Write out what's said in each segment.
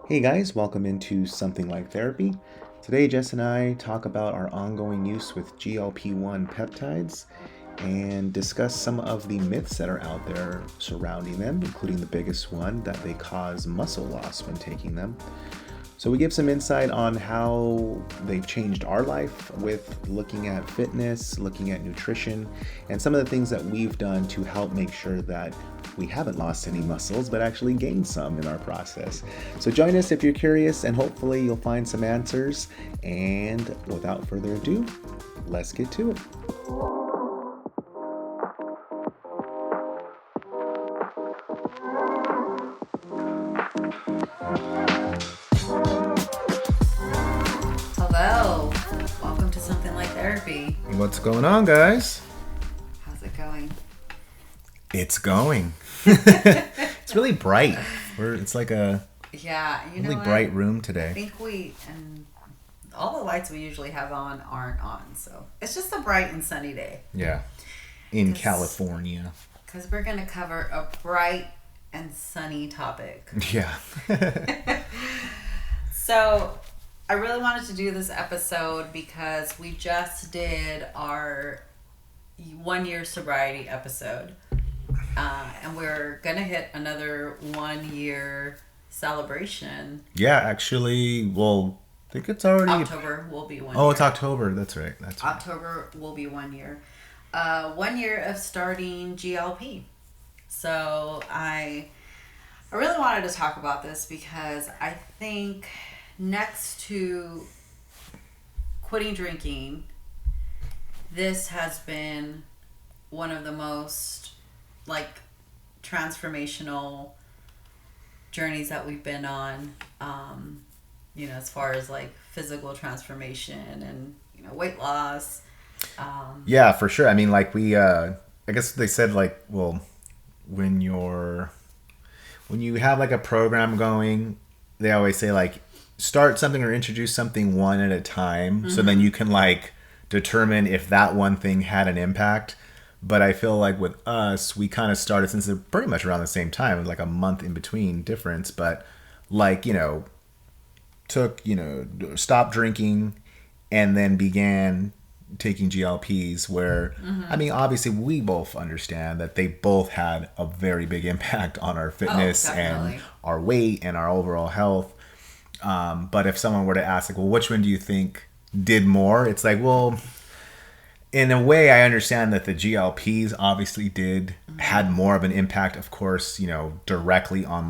Hey guys, welcome into Something Like Therapy. Today, Jess and I talk about our ongoing use with GLP-1 peptides and discuss some of the myths that are out there surrounding them, including the biggest one that they cause muscle loss when taking them. So, we give some insight on how they've changed our life with looking at fitness, looking at nutrition, and some of the things that we've done to help make sure that we haven't lost any muscles, but actually gained some in our process. So, join us if you're curious, and hopefully, you'll find some answers. And without further ado, let's get to it. Hello, welcome to Something Like Therapy. What's going on, guys? How's it going? It's going. It's really bright. It's like a really bright room today. I think and all the lights we usually have on aren't on, so it's just a bright and sunny day. Yeah, in California. Because we're going to cover a bright and sunny topic. Yeah. So, I really wanted to do this episode because we just did our 1 year sobriety episode. And we're going to hit another 1 year celebration. Yeah, actually, well, I think it's already... October will be 1 year. Oh, it's October. That's right. October will be 1 year. 1 year of starting GLP. So I really wanted to talk about this because I think next to quitting drinking, this has been one of the most transformational journeys that we've been on, as far as physical transformation and weight loss. Yeah, for sure. I mean, I guess they said when you have a program going, they always say start something or introduce something one at a time. Mm-hmm. So then you can determine if that one thing had an impact. But I feel like with us, we kind of started since they're pretty much around the same time, like a month in between difference. But stopped drinking and then began taking GLPs where, mm-hmm. I mean, obviously we both understand that they both had a very big impact on our fitness and our weight and our overall health. But if someone were to ask, well, which one do you think did more? It's well, in a way, I understand that the GLPs obviously had more of an impact, of course, directly on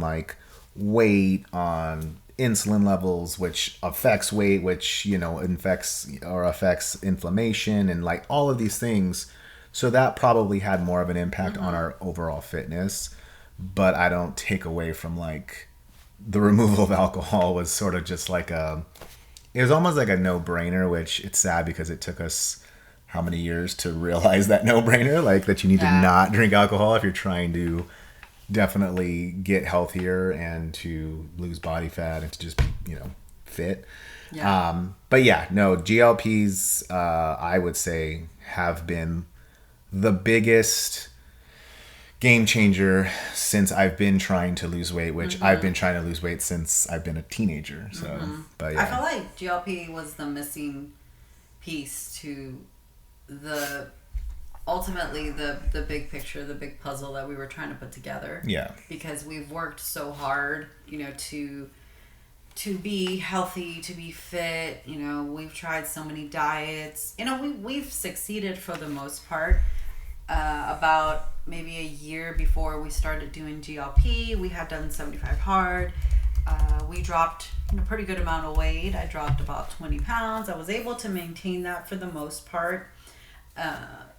weight, on insulin levels, which affects weight, which, affects inflammation and all of these things. So that probably had more of an impact on our overall fitness. But I don't take away from the removal of alcohol was sort of just it was almost like a no-brainer, which it's sad because it took us how many years to realize that no-brainer, that you need to not drink alcohol if you're trying to definitely get healthier and to lose body fat and to just be, fit. Yeah. But yeah, no, GLPs, I would say have been the biggest game changer since I've been trying to lose weight, which mm-hmm. I've been trying to lose weight since I've been a teenager. So, mm-hmm. But yeah. I feel like GLP was the missing piece to ultimately the big picture, the big puzzle that we were trying to put together. Yeah. Because we've worked so hard, to be healthy, to be fit. We've tried so many diets. We've succeeded for the most part. About maybe a year before we started doing GLP, we had done 75 hard. We dropped a pretty good amount of weight. I dropped about 20 pounds. I was able to maintain that for the most part.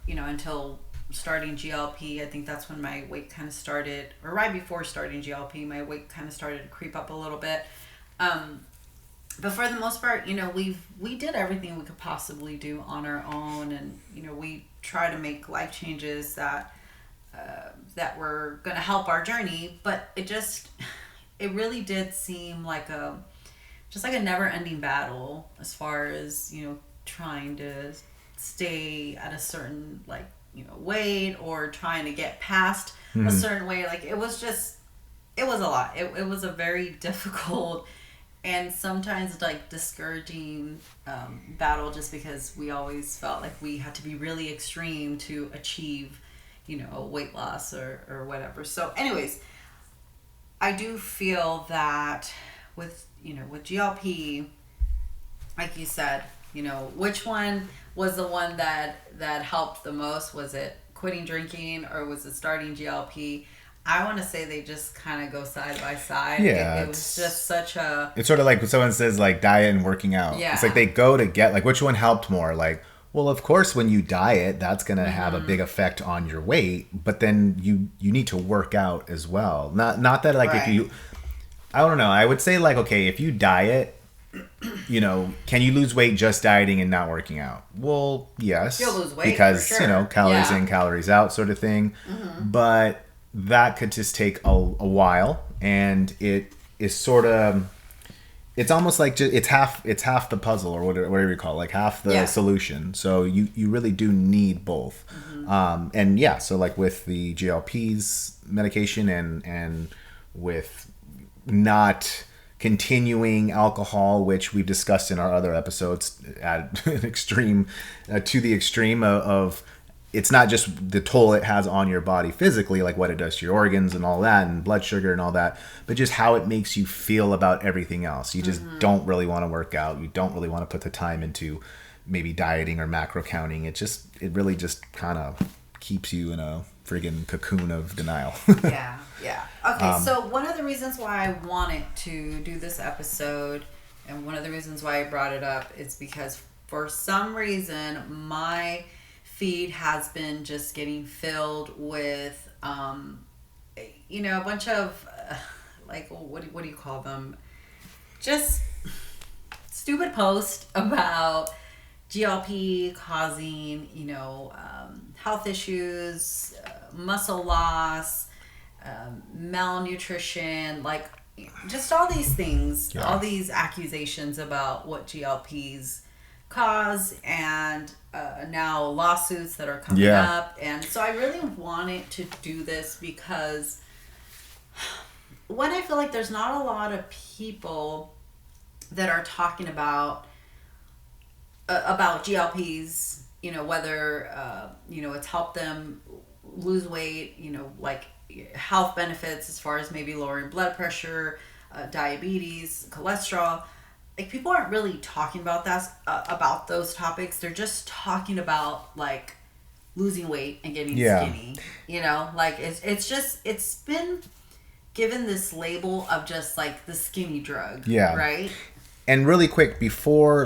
Until starting GLP. I think that's when my weight kind of started, or right before starting GLP, my weight kind of started to creep up a little bit. But for the most part, we did everything we could possibly do on our own, and we try to make life changes that were going to help our journey. But it really did seem like a never-ending battle as far as trying to stay at a certain weight or trying to get past a certain weight. It was a lot. It was a very difficult and sometimes like discouraging battle, just because we always felt like we had to be really extreme to achieve, weight loss or whatever. So anyways, I do feel that with GLP, like you said, which one was the one that helped the most? Was it quitting drinking or was it starting GLP? I want to say they just kind of go side by side. Yeah, it was just such a... It's sort of like when someone says like diet and working out. Yeah. It's like they go to get like which one helped more. Like, well, of course, when you diet, that's going to have a big effect on your weight. But then you need to work out as well. Not that like if you, I don't know. I would say like, okay, if you diet, can you lose weight just dieting and not working out? Well, yes. You'll lose weight because for sure. Calories in, calories out, sort of thing. But that could just take a while, and it is sort of, it's almost like it's half the puzzle, or whatever you call it, like half the solution. So you really do need both. And yeah, so like with the GLPs medication and with not continuing alcohol, which we've discussed in our other episodes at an extreme, to the extreme of it's not just the toll it has on your body physically, like what it does to your organs and all that, and blood sugar and all that, but just how it makes you feel about everything else. You just don't really want to work out. You don't really want to put the time into maybe dieting or macro counting. It really just kind of keeps you in a friggin' cocoon of denial. Yeah. Okay, so one of the reasons why I wanted to do this episode, and one of the reasons why I brought it up, is because for some reason my feed has been just getting filled with a bunch of like what do you call them, just stupid posts about GLP causing health issues, muscle loss, malnutrition, like just all these things, all these accusations about what GLPs cause, and now lawsuits that are coming up. And so I really wanted to do this because when I feel like there's not a lot of people that are talking about GLPs, whether it's helped them lose weight, like health benefits as far as maybe lowering blood pressure, diabetes, cholesterol. Like, people aren't really talking about that, about those topics. They're just talking about like losing weight and getting skinny. Like it's been given this label of just like the skinny drug. Yeah. Right. And really quick before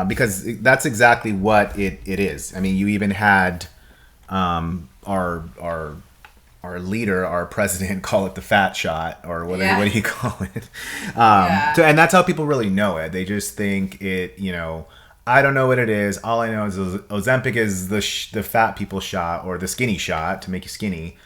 because that's exactly what it is. I mean, you even had our leader, our president, call it the fat shot, or whatever. What do you call it? So, and that's how people really know it. They just think it. I don't know what it is. All I know is Ozempic is the fat people shot, or the skinny shot to make you skinny.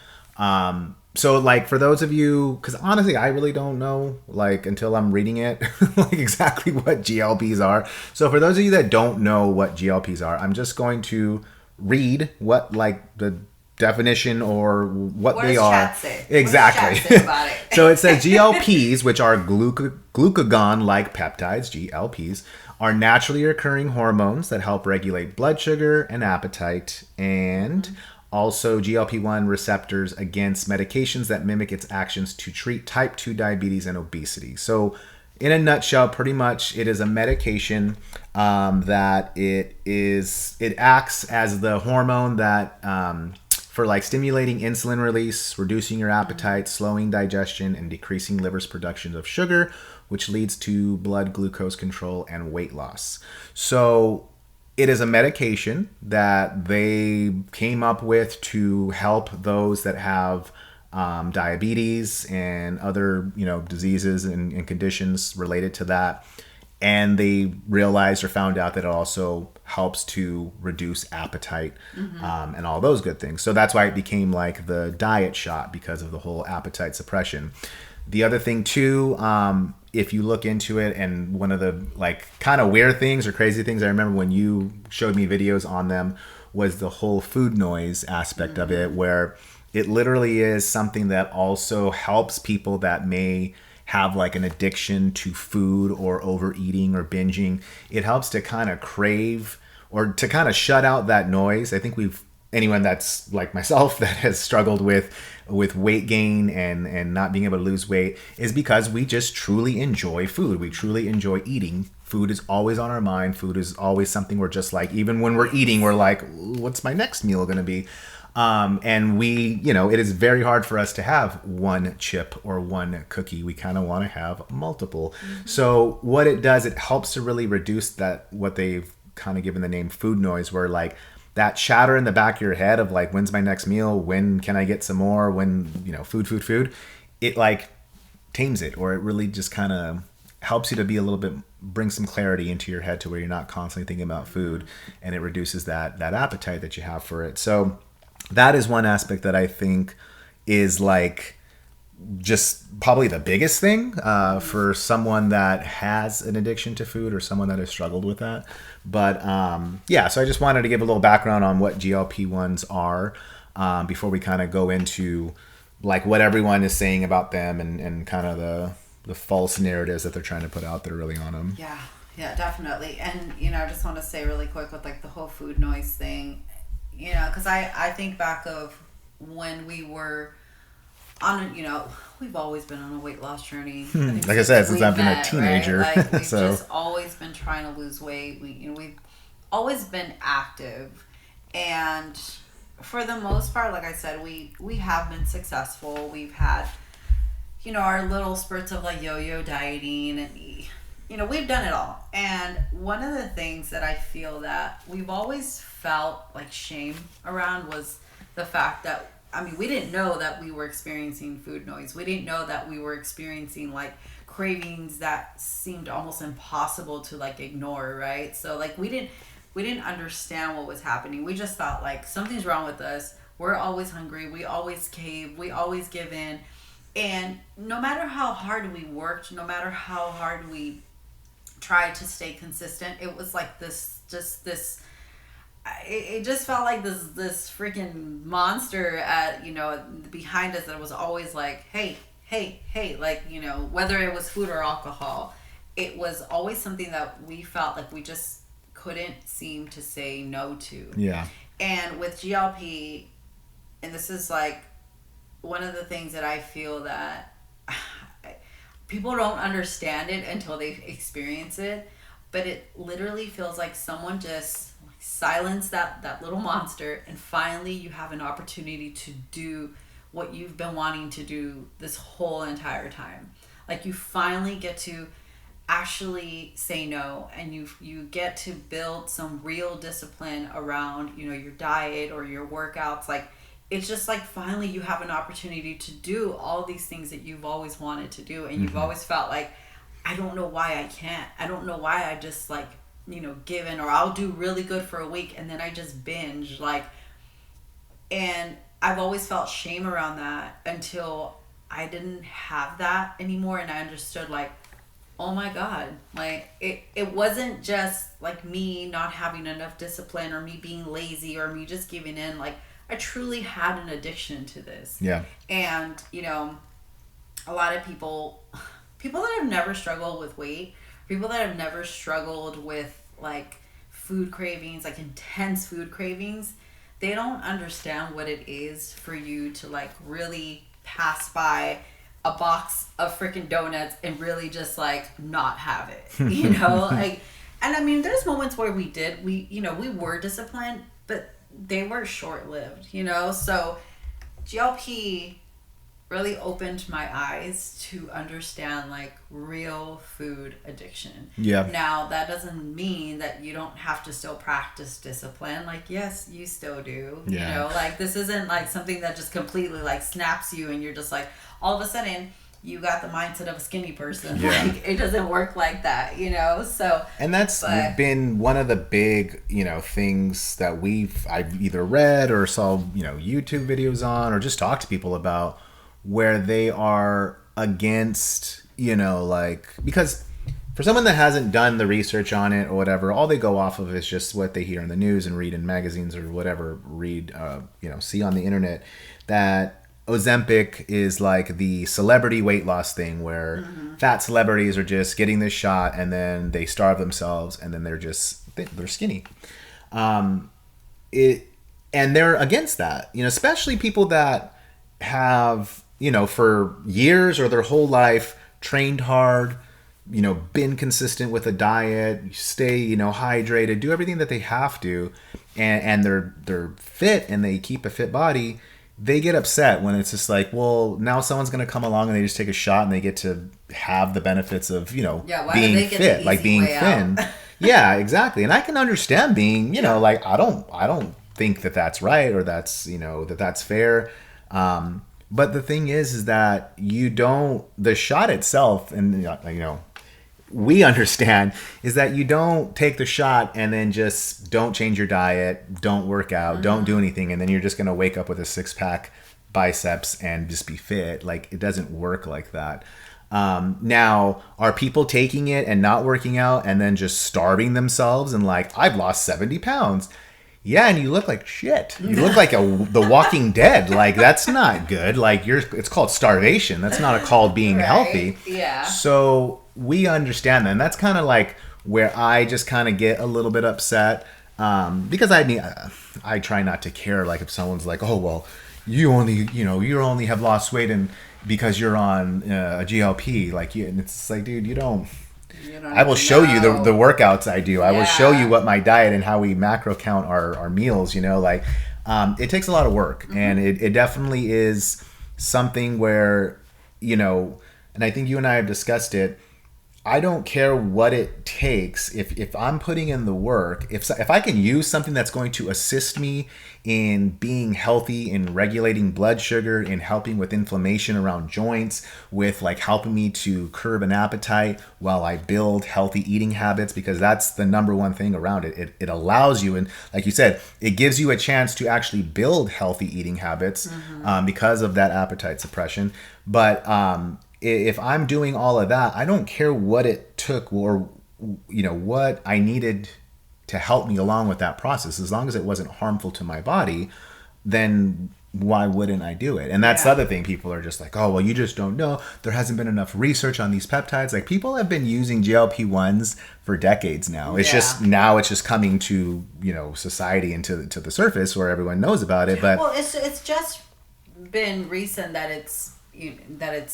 So like for those of you, because honestly, I really don't know, like until I'm reading it, like exactly what GLPs are. So for those of you that don't know what GLPs are, I'm just going to read what like the definition or what they are. Chat say? Exactly. What does chat say about it? So it says GLPs, which are glucagon-like peptides, GLPs, are naturally occurring hormones that help regulate blood sugar and appetite, and also GLP-1 receptors against medications that mimic its actions to treat type 2 diabetes and obesity. So in a nutshell, pretty much it is a medication that it acts as the hormone that for like stimulating insulin release, reducing your appetite, slowing digestion, and decreasing liver's production of sugar, which leads to blood glucose control and weight loss. So it is a medication that they came up with to help those that have diabetes and other diseases and conditions related to that. And they realized or found out that it also helps to reduce appetite and all those good things. So that's why it became like the diet shot, because of the whole appetite suppression. The other thing too, if you look into it, and one of the like kind of weird things or crazy things I remember when you showed me videos on them was the whole food noise aspect of it, where it literally is something that also helps people that may have like an addiction to food or overeating or binging. It helps to kind of crave or to kind of shut out that noise. I think anyone that's like myself that has struggled with weight gain and not being able to lose weight is because we just truly enjoy food. We truly enjoy eating. Food is always on our mind. Food is always something we're just like, even when we're eating, we're like, what's my next meal going to be? And it is very hard for us to have one chip or one cookie. We kind of want to have multiple. Mm-hmm. So what it does, it helps to really reduce that, what they've kind of given the name food noise, where like that chatter in the back of your head of like, when's my next meal? When can I get some more? When, food, it like tames it, or it really just kind of helps you to be a little bit, bring some clarity into your head to where you're not constantly thinking about food, and it reduces that appetite that you have for it. So that is one aspect that I think is like just probably the biggest thing for someone that has an addiction to food or someone that has struggled with that. But so I just wanted to give a little background on what GLP-1s are before we kind of go into like what everyone is saying about them and kind of the false narratives that they're trying to put out there really on them. Yeah, definitely. And, I just want to say really quick with like the whole food noise thing, because I think back of when we were on, we've always been on a weight loss journey. Like I said, since I've been a teenager. Right? Like, we've just always been trying to lose weight. We've always been active. And for the most part, like I said, we have been successful. We've had, our little spurts of like yo-yo dieting, and, we've done it all. And one of the things that I feel that we've always felt like shame around was the fact that, we didn't know that we were experiencing food noise. We didn't know that we were experiencing like cravings that seemed almost impossible to like ignore, right? So like we didn't understand what was happening. We just thought like something's wrong with us. We're always hungry. We always cave. We always give in. And no matter how hard we worked, no matter how hard we tried to stay consistent, it was like this it just felt like this freaking monster at behind us that was always like, hey, like, whether it was food or alcohol, it was always something that we felt like we just couldn't seem to say no to. Yeah. And with GLP, and this is like one of the things that I feel that people don't understand it until they experience it, but it literally feels like someone just silence that little monster, and finally you have an opportunity to do what you've been wanting to do this whole entire time. Like you finally get to actually say no, and you get to build some real discipline around your diet or your workouts. Like it's just like finally you have an opportunity to do all these things that you've always wanted to do, and you've always felt like, I don't know why I can't. I don't know why I just like given, or I'll do really good for a week and then I just binge, like, and I've always felt shame around that until I didn't have that anymore, and I understood like, oh my God, like it wasn't just like me not having enough discipline or me being lazy or me just giving in. Like I truly had an addiction to this. Yeah. And a lot of people that have never struggled with weight, people that have never struggled with like food cravings, like intense food cravings, they don't understand what it is for you to like really pass by a box of freaking donuts and really just like not have it, like, and there's moments where we were disciplined, but they were short-lived, so GLP really opened my eyes to understand like real food addiction. Yeah. Now that doesn't mean that you don't have to still practice discipline. Like yes, you still do. Yeah. Like this isn't like something that just completely like snaps you and you're just like all of a sudden you got the mindset of a skinny person. Yeah. Like it doesn't work like that, So and that's been one of the big, things that I've either read or saw, YouTube videos on, or just talked to people about, where they are against, like, because for someone that hasn't done the research on it or whatever, all they go off of is just what they hear in the news and read in magazines or whatever, see on the internet, that Ozempic is like the celebrity weight loss thing where fat celebrities are just getting this shot and then they starve themselves and then they're skinny. It and they're against that, especially people that have, for years or their whole life trained hard, been consistent with a diet, stay, hydrated, do everything that they have to, and they're fit and they keep a fit body. They get upset when it's just like, well, now someone's going to come along and they just take a shot and they get to have the benefits of, being fit, like being thin. Yeah, exactly. And I can understand being, like, I don't think that that's right or that's, that's fair. But the thing is that the shot itself, and, we understand is that you don't take the shot and then just don't change your diet, don't work out, don't do anything, and then you're just going to wake up with a 6-pack biceps and just be fit. Like, it doesn't work like that. Now, are people taking it and not working out and then just starving themselves and like, I've lost 70 pounds? Yeah, and you look like shit. You look like The Walking Dead. Like, that's not good. Like, it's called starvation. That's not called being healthy. Yeah. So we understand that. And that's kind of like where I just kind of get a little bit upset. Because I try not to care. Like, if someone's like, oh, well, you only have lost weight because you're on a GLP. Like, and it's like, dude, you don't. I will show you the workouts I do. I will show you what my diet and how we macro count our meals, it takes a lot of work and it definitely is something where, and I think you and I have discussed it. I don't care what it takes. If I'm putting in the work, if I can use something that's going to assist me in being healthy, in regulating blood sugar, in helping with inflammation around joints, with like helping me to curb an appetite while I build healthy eating habits, because that's the number one thing around it. It allows you, and like you said, it gives you a chance to actually build healthy eating habits because of that appetite suppression. But if I'm doing all of that, I don't care what it took or, what I needed to help me along with that process. As long as it wasn't harmful to my body, then why wouldn't I do it? And that's the other thing. People are just like, oh, well, you just don't know. There hasn't been enough research on these peptides. Like, people have been using GLP-1s for decades now. It's just coming to, society and to the surface where everyone knows about it. But well, it's just been recent that it's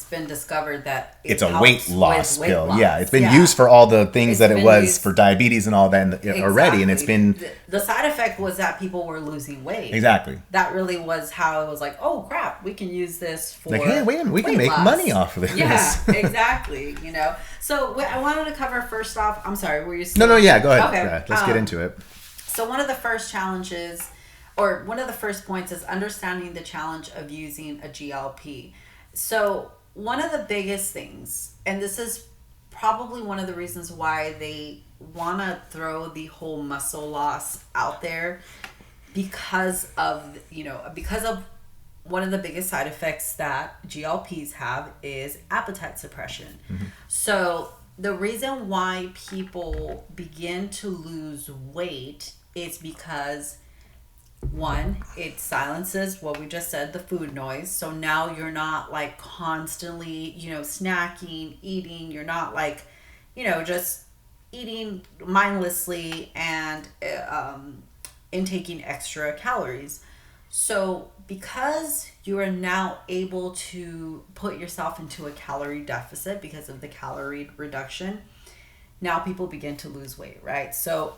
been discovered that it's a weight loss pill. Yeah, it's been Yeah. used for all the things that it been was used- for diabetes and all that already, and it's been the side effect was that people were losing weight. exactly. That really was how it was like, oh crap, we can use this for Like, hey, wait a minute, we can make loss. money off of this. Yeah, exactly. So I wanted to cover first off. I'm sorry, were you still? No, yeah, go ahead. Okay. Yeah, let's get into it. So one of the first challenges, or one of the first points, is understanding the challenge of using a GLP. So one of the biggest things, and this is probably one of the reasons why they want to throw the whole muscle loss out there, because of one of the biggest side effects that GLPs have is appetite suppression. So the reason why people begin to lose weight is because, one, it silences what we just said, the food noise. So now you're not like constantly, snacking, eating. You're not like, just eating mindlessly and intaking extra calories. So because you are now able to put yourself into a calorie deficit because of the calorie reduction, now people begin to lose weight, right? So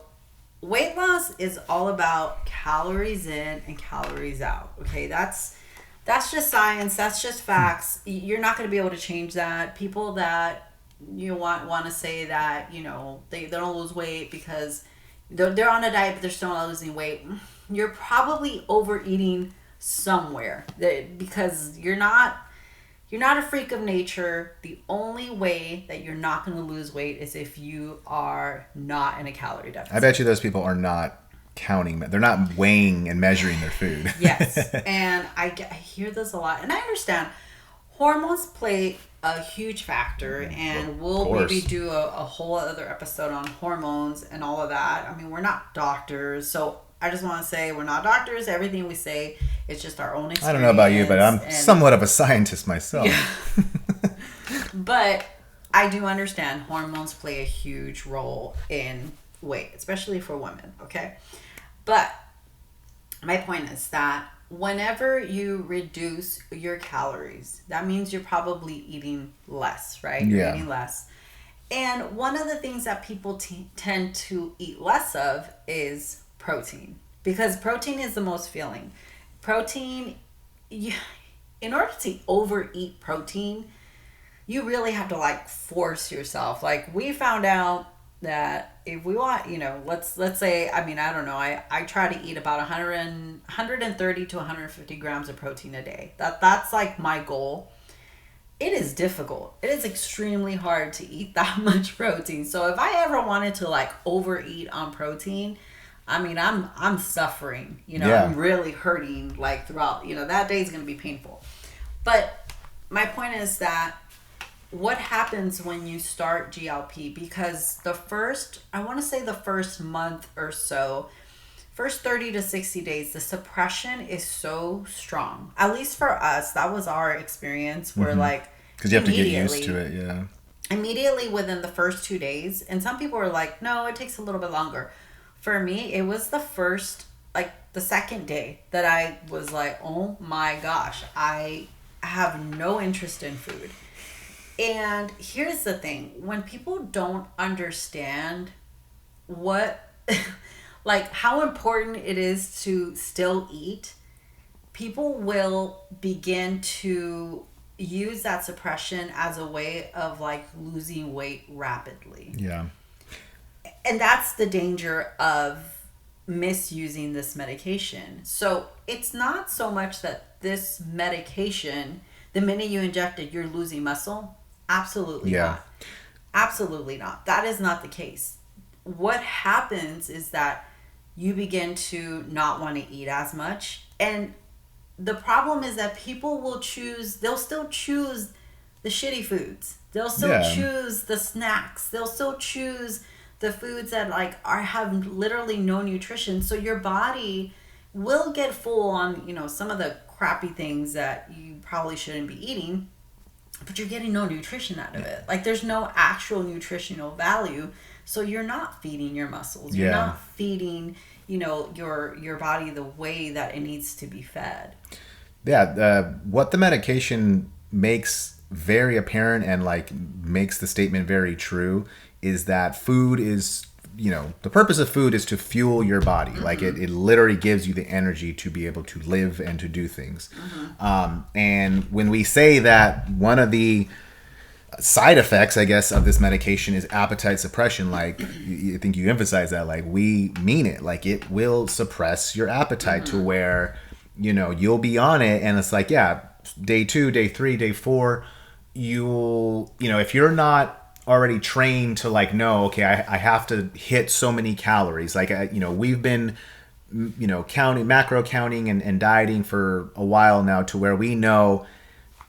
weight loss is all about calories in and calories out. Okay, that's just science. That's just facts. You're not going to be able to change that. People that want to say that they don't lose weight because they're on a diet but they're still not losing weight. You're probably overeating somewhere because you're not a freak of nature. The only way that you're not going to lose weight is if you are not in a calorie deficit. I bet you those people are not counting. They're not weighing and measuring their food. Yes. And I hear this a lot. And I understand hormones play a huge factor. And we'll maybe do a whole other episode on hormones and all of that. I mean, we're not doctors. So I just want to say we're not doctors. Everything we say It's just our own experience. I don't know about you, but I'm somewhat of a scientist myself. Yeah. But I do understand hormones play a huge role in weight, especially for women, okay? But my point is that whenever you reduce your calories, that means you're probably eating less, right? You're eating less. And one of the things that people tend to eat less of is protein, because protein is the most filling. Protein, in order to overeat protein, you really have to like force yourself. Like we found out that if we want, let's say, I mean, I don't know, I try to eat about 130 to 150 grams of protein a day. That's like my goal. It is difficult. It is extremely hard to eat that much protein. So if I ever wanted to like overeat on protein, I mean, I'm suffering, I'm really hurting like throughout, that day is going to be painful. But my point is that what happens when you start GLP, because the first month or so, first 30 to 60 days, the suppression is so strong. At least for us, that was our experience. Where like, because you have to get used to it. Yeah. Immediately within the first 2 days, and some people are like, no, it takes a little bit longer. For me, it was the second day that I was like, oh my gosh, I have no interest in food. And here's the thing, when people don't understand what, like how important it is to still eat, people will begin to use that suppression as a way of like losing weight rapidly. Yeah. And that's the danger of misusing this medication. So it's not so much that this medication, the minute you inject it, you're losing muscle. Absolutely not. Absolutely not. That is not the case. What happens is that you begin to not want to eat as much. And the problem is that people will they'll still choose the shitty foods. They'll still choose the snacks. They'll still choose the foods that like have literally no nutrition. So your body will get full on, some of the crappy things that you probably shouldn't be eating, but you're getting no nutrition out of it. Like there's no actual nutritional value. So you're not feeding your muscles. You're not feeding, your body the way that it needs to be fed. Yeah. What the medication makes very apparent and like makes the statement very true is that food is, the purpose of food is to fuel your body. Mm-hmm. Like it literally gives you the energy to be able to live and to do things. Mm-hmm. And when we say that one of the side effects, I guess, of this medication is appetite suppression, like I think you emphasize that, like we mean it. Like it will suppress your appetite to where, you'll be on it and it's like, day 2, day 3, day 4, if you're not already trained to like know, okay, I have to hit so many calories. Like, we've been, macro counting and dieting for a while now to where we know,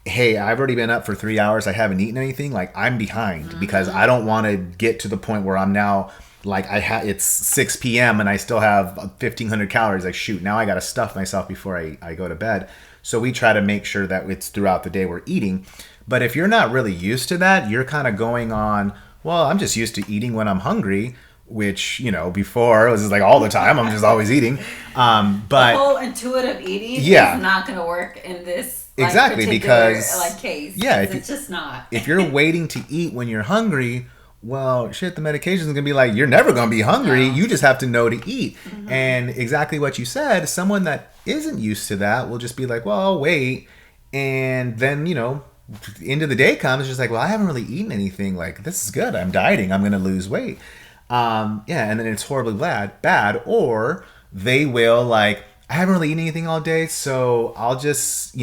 hey, I've already been up for 3 hours. I haven't eaten anything. Like I'm behind because I don't want to get to the point where I'm now like it's 6 p.m. and I still have 1,500 calories. Like shoot, now I got to stuff myself before I go to bed. So we try to make sure that it's throughout the day we're eating. But if you're not really used to that, you're kind of going on, well, I'm just used to eating when I'm hungry, which, before it was just like all the time. I'm just always eating. But the whole intuitive eating is not going to work in this because case. Yeah, it's just not. If you're waiting to eat when you're hungry, well, shit, the medication is going to be like, you're never going to be hungry. No. You just have to know to eat. Mm-hmm. And exactly what you said, someone that isn't used to that will just be like, well, I'll wait. And then, the end of the day comes, just like, well, I haven't really eaten anything. Like, this is good. I'm dieting. I'm going to lose weight. And then it's horribly bad. Or they will like, I haven't really eaten anything all day, so I'll just,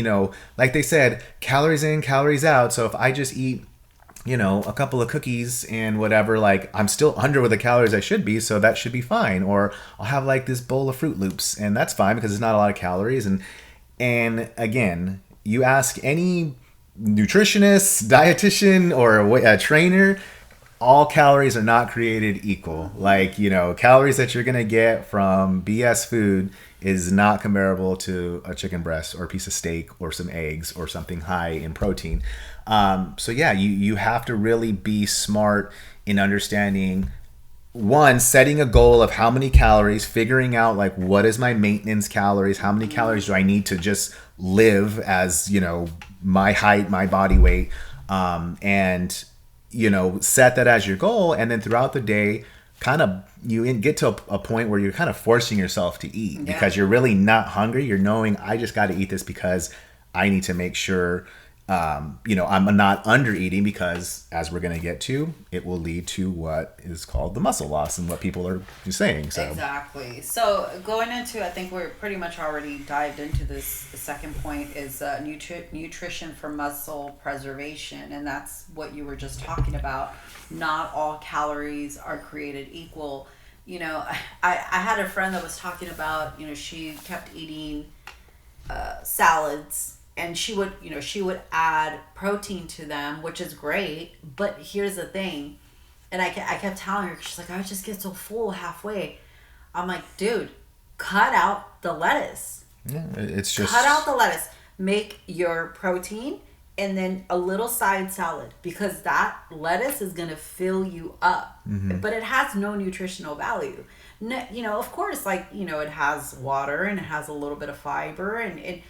like they said, calories in, calories out. So if I just eat, a couple of cookies and whatever, like I'm still under what the calories I should be, so that should be fine. Or I'll have like this bowl of Fruit Loops, and that's fine because it's not a lot of calories. And again, you ask any nutritionist, dietitian, or a trainer, all calories are not created equal. Like, calories that you're going to get from BS food is not comparable to a chicken breast or a piece of steak or some eggs or something high in protein. So yeah, you have to really be smart in understanding, one, setting a goal of how many calories, figuring out like what is my maintenance calories, how many calories do I need to just live as, my height, my body weight, and set that as your goal. And then throughout the day, kind of you get to a point where you're kind of forcing yourself to eat because you're really not hungry. You're knowing, I just got to eat this because I need to make sure I'm not under eating, because as we're going to get to, it will lead to what is called the muscle loss and what people are saying. So exactly. So going into, I think we're pretty much already dived into this. The second point is nutrition for muscle preservation. And that's what you were just talking about. Not all calories are created equal. I had a friend that was talking about, she kept eating salads. And she would add protein to them, which is great. But here's the thing. And I kept telling her, she's like, I just get so full halfway. I'm like, dude, cut out the lettuce. Yeah, it's just... Cut out the lettuce. Make your protein and then a little side salad. Because that lettuce is going to fill you up. Mm-hmm. But it has no nutritional value. Of course, it has water and it has a little bit of fiber. And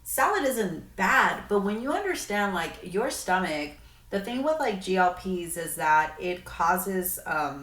salad isn't bad, but when you understand your stomach, the thing with GLPs is that it causes I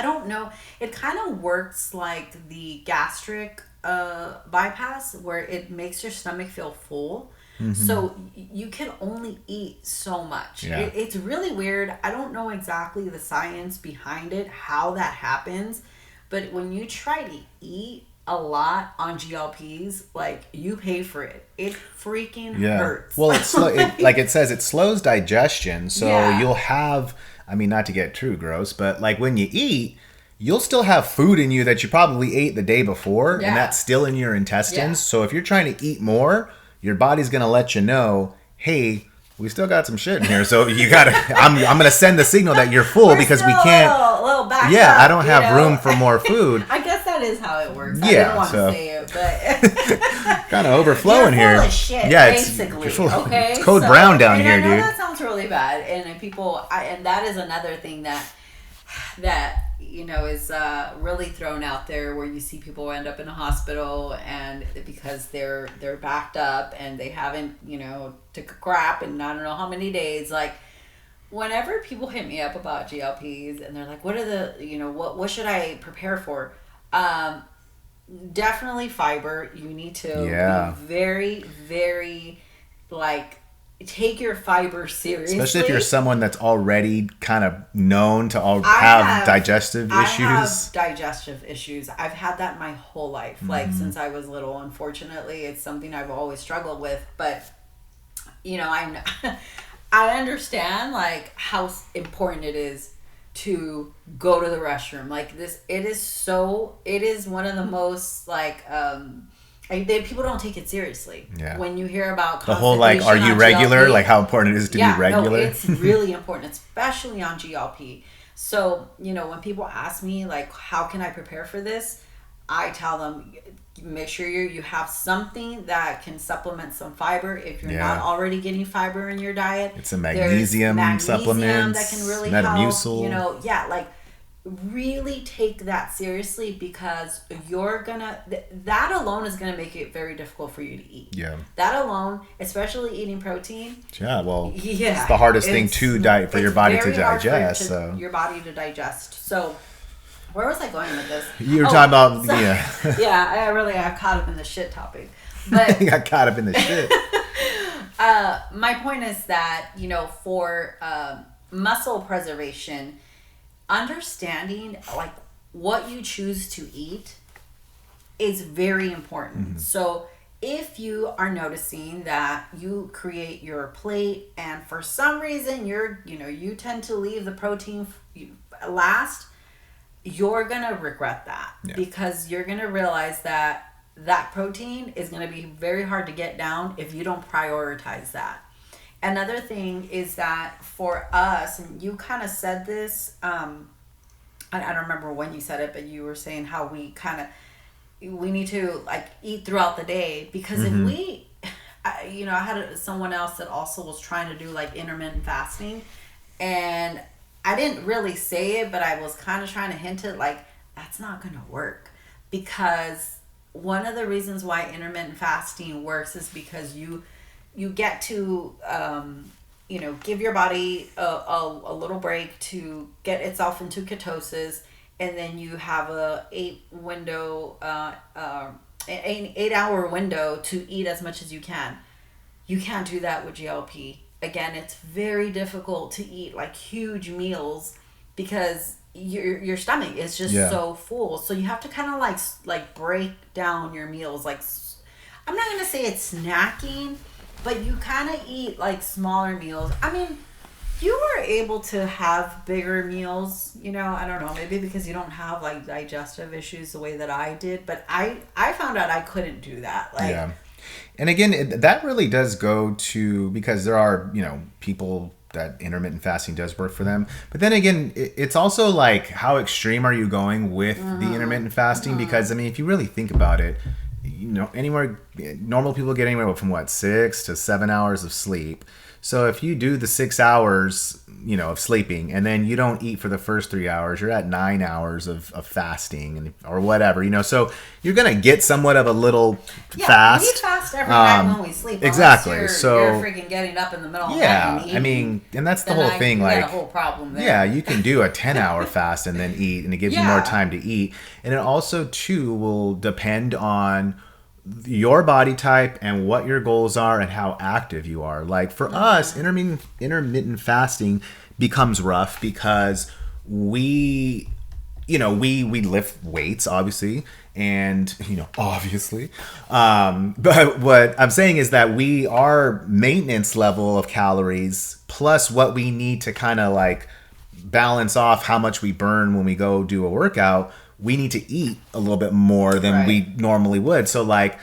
don't know, it kind of works like the gastric bypass, where it makes your stomach feel full. Mm-hmm. So you can only eat so much. Yeah. It's really weird. I don't know exactly the science behind it, how that happens, but when you try to eat a lot on GLPs, you pay for it. It freaking hurts. Well, like it says, it slows digestion. So you'll have, not to get too gross, but when you eat, you'll still have food in you that you probably ate the day before, and that's still in your intestines. Yeah. So if you're trying to eat more, your body's going to let you know, hey, we still got some shit in here, so you gotta. I'm gonna send the signal that you're full because we can't. A little back yeah, up, I don't have room for more food. I guess that is how it works. I didn't want to say it, but kind of overflowing you're here. Full of shit, yeah, basically. Okay, it's code brown down here, I know dude. That sounds really bad, and and that is another thing that is really thrown out there, where you see people end up in a hospital and because they're backed up and they haven't took a crap in I don't know how many days. Whenever people hit me up about GLPs and they're like, what are the what should I prepare for? Definitely fiber. You need to be very, very take your fiber seriously. Especially if you're someone that's already kind of known to have digestive issues. I have digestive issues. I've had that my whole life, since I was little. Unfortunately, it's something I've always struggled with. But, I understand how important it is to go to the restroom. It is one of the most people don't take it seriously. Yeah. When you hear about the whole are you regular? GLP, how important it is to be regular. No, it's really important, especially on GLP. So, when people ask me how can I prepare for this, I tell them make sure you have something that can supplement some fiber. If you're not already getting fiber in your diet, it's a magnesium supplement that can really Metamucil. help. Really take that seriously, because you're gonna that alone is gonna make it very difficult for you to eat. Yeah. That alone, especially eating protein. Yeah, well, it's the hardest thing to diet for your body to digest. Your body to digest. So, where was I going with this? You were talking about I caught up in the shit topic. But you got caught up in the shit. My point is that for muscle preservation, understanding what you choose to eat is very important. Mm-hmm. So if you are noticing that you create your plate and for some reason you tend to leave the protein last, you're gonna regret that, because you're gonna realize that protein is gonna be very hard to get down if you don't prioritize that. Another thing is that for us, and you kind of said this, I don't remember when you said it, but you were saying how we need to like eat throughout the day, because if Mm-hmm. we, I had someone else that also was trying to do like intermittent fasting, and I didn't really say it, but I was kind of trying to hint it like that's not going to work, because one of the reasons why intermittent fasting works is because you get to give your body a little break to get itself into ketosis, and then you have a 8 hour window to eat as much as you can. You can't do that with GLP. Again, it's very difficult to eat like huge meals because your stomach is just Yeah. so full. So you have to kind of like break down your meals. Like, I'm not gonna say it's snacking, but you kind of eat like smaller meals. I mean, you were able to have bigger meals. I don't know, maybe because you don't have like digestive issues the way that I did. But I found out I couldn't do that. Like, Yeah. And again, that really does go to, because there are, people that intermittent fasting does work for them. But then again, it's also like, how extreme are you going with the intermittent fasting? Because, I mean, if you really think about it, anywhere, normal people get anywhere from 6 to 7 hours of sleep. So if you do the 6 hours, of sleeping, and then you don't eat for the first 3 hours, you're at 9 hours of fasting, or whatever, So you're gonna get somewhat of a little yeah, fast. we fast every night when we sleep. Exactly. You're freaking getting up in the middle of the night Yeah, and eating. I mean, and that's the Then whole thing. you Like, got a whole problem there. yeah, you can do a 10-hour fast and then eat, and it gives you more Yeah. time to eat. And it also too will depend on your body type and what your goals are and how active you are. Like for us, intermittent fasting becomes rough because we lift weights, obviously, and obviously, but what I'm saying is that our maintenance level of calories plus what we need to kind of like balance off how much we burn when we go do a workout, we need to eat a little bit more than we normally would. So like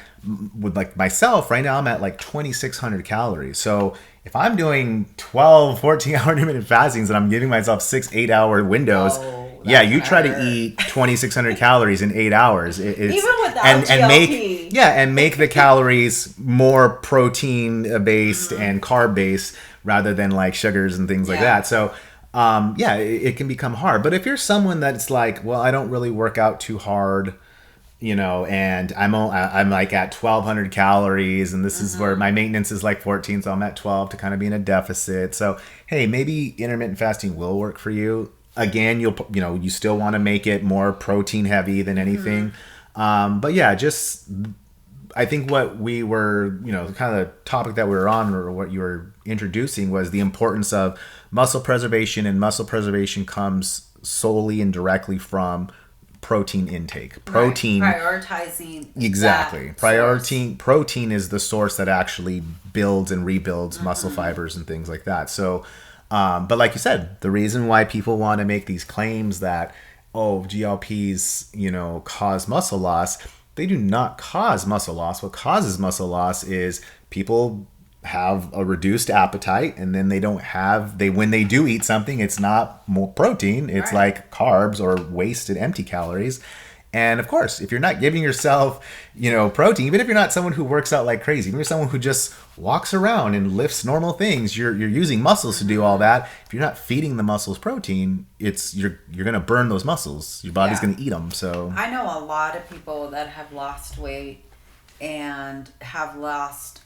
with like myself right now, I'm at like 2,600 calories. So if I'm doing 12, 14-hour intermittent fastings and I'm giving myself 6-8 hour windows, yeah, you try to eat 2,600 calories in 8 hours. It's, even without and GLP. make the calories more protein based and carb based rather than like sugars and things like that. So it can become hard. But if you're someone that's like, well, I don't really work out too hard, and I'm like at 1,200 calories, and this is where my maintenance is like 14, so I'm at 12 to kind of be in a deficit. So hey, maybe intermittent fasting will work for you. Again, you still want to make it more protein heavy than anything. But yeah, just I think what we were, kind of the topic that we were on, or what you were introducing, was the importance of muscle preservation, and muscle preservation comes solely and directly from protein intake. Protein, prioritizing exactly. Priority. Protein is the source that actually builds and rebuilds muscle fibers and things like that. So, but like you said, the reason why people want to make these claims that, oh, GLPs, cause muscle loss, they do not cause muscle loss. What causes muscle loss is people have a reduced appetite, and then when they do eat something, it's not more protein, it's like carbs or wasted empty calories. And of course, if you're not giving yourself, protein, even if you're not someone who works out like crazy, even if you're someone who just walks around and lifts normal things, you're using muscles to do all that. If you're not feeding the muscles protein, you're going to burn those muscles. Your body's going to eat them. So I know a lot of people that have lost weight and have lost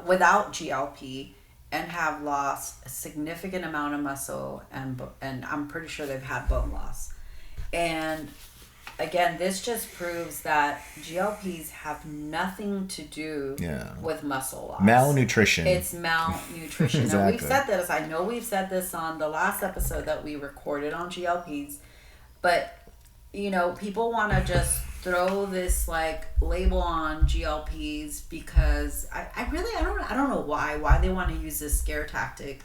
without GLP, and have lost a significant amount of muscle, and I'm pretty sure they've had bone loss. And again, this just proves that GLPs have nothing to do with muscle loss. Malnutrition. It's malnutrition. Exactly. And we've said this. I know we've said this on the last episode that we recorded on GLPs, but people want to just throw this like label on GLPs because I don't know why they want to use this scare tactic.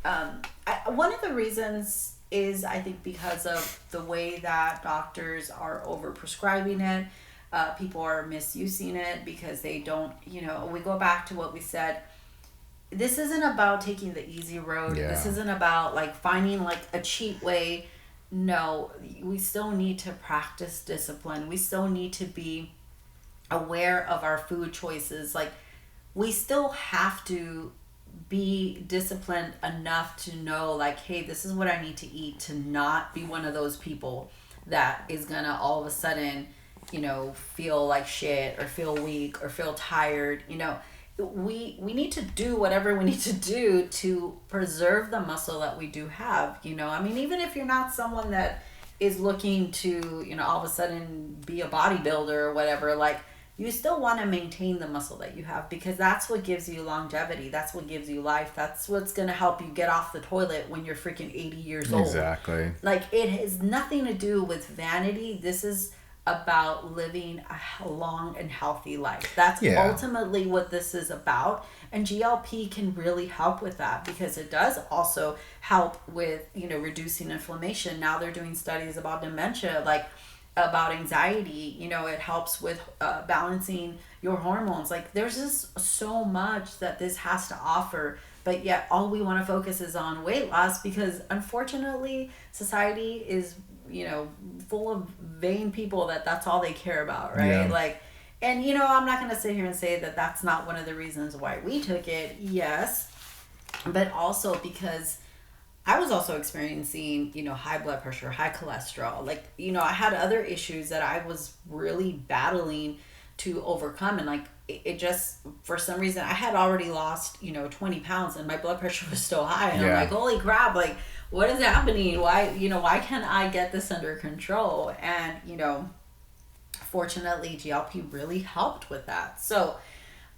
One of the reasons is, I think, because of the way that doctors are over prescribing it. People are misusing it because they don't, we go back to what we said. this isn't about taking the easy road. Yeah. This isn't about like finding like a cheap way. No, we still need to practice discipline. We still need to be aware of our food choices. Like, we still have to be disciplined enough to know, like, hey, this is what I need to eat, to not be one of those people that is gonna all of a sudden, feel like shit or feel weak or feel tired. We need to do whatever we need to do to preserve the muscle that we do have. I mean, even if you're not someone that is looking to, all of a sudden be a bodybuilder or whatever, like, you still want to maintain the muscle that you have, because that's what gives you longevity. That's what gives you life. That's what's going to help you get off the toilet when you're freaking 80 years old. Exactly. Like, it has nothing to do with vanity. This is about living a long and healthy life. That's ultimately what this is about. And GLP can really help with that, because it does also help with, reducing inflammation. Now they're doing studies about dementia, like about anxiety. It helps with balancing your hormones. Like, there's just so much that this has to offer, but yet all we want to focus is on weight loss, because unfortunately society is full of vain people that's all they care about, right? Yeah. Like, and I'm not going to sit here and say that that's not one of the reasons why we took it. Yes, but also because I was also experiencing, high blood pressure, high cholesterol. Like, I had other issues that I was really battling to overcome. And like, it just, for some reason, I had already lost, 20 pounds and my blood pressure was still high. And I'm like, holy crap, like, what is happening? Why can't I get this under control? And, fortunately, GLP really helped with that. So,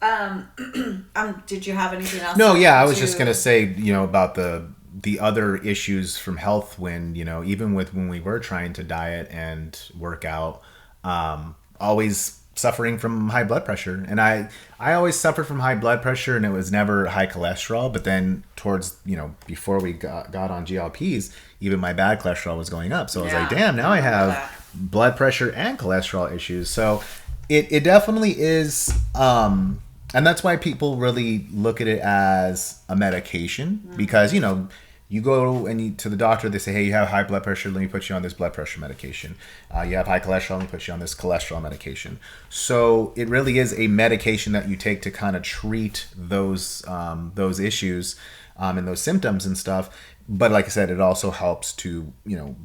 did you have anything else? No, yeah, I was just going to say, about the other issues from health when, even when we were trying to diet and work out, always suffering from high blood pressure. And I always suffered from high blood pressure, and it was never high cholesterol. But then towards, before we got on GLPs, even my bad cholesterol was going up. So I was like, damn, now I have blood pressure and cholesterol issues. So it definitely is, and that's why people really look at it as a medication, because, you go to the doctor, they say, hey, you have high blood pressure, let me put you on this blood pressure medication. You have high cholesterol, let me put you on this cholesterol medication. So it really is a medication that you take to kind of treat those issues and those symptoms and stuff. But like I said, it also helps to,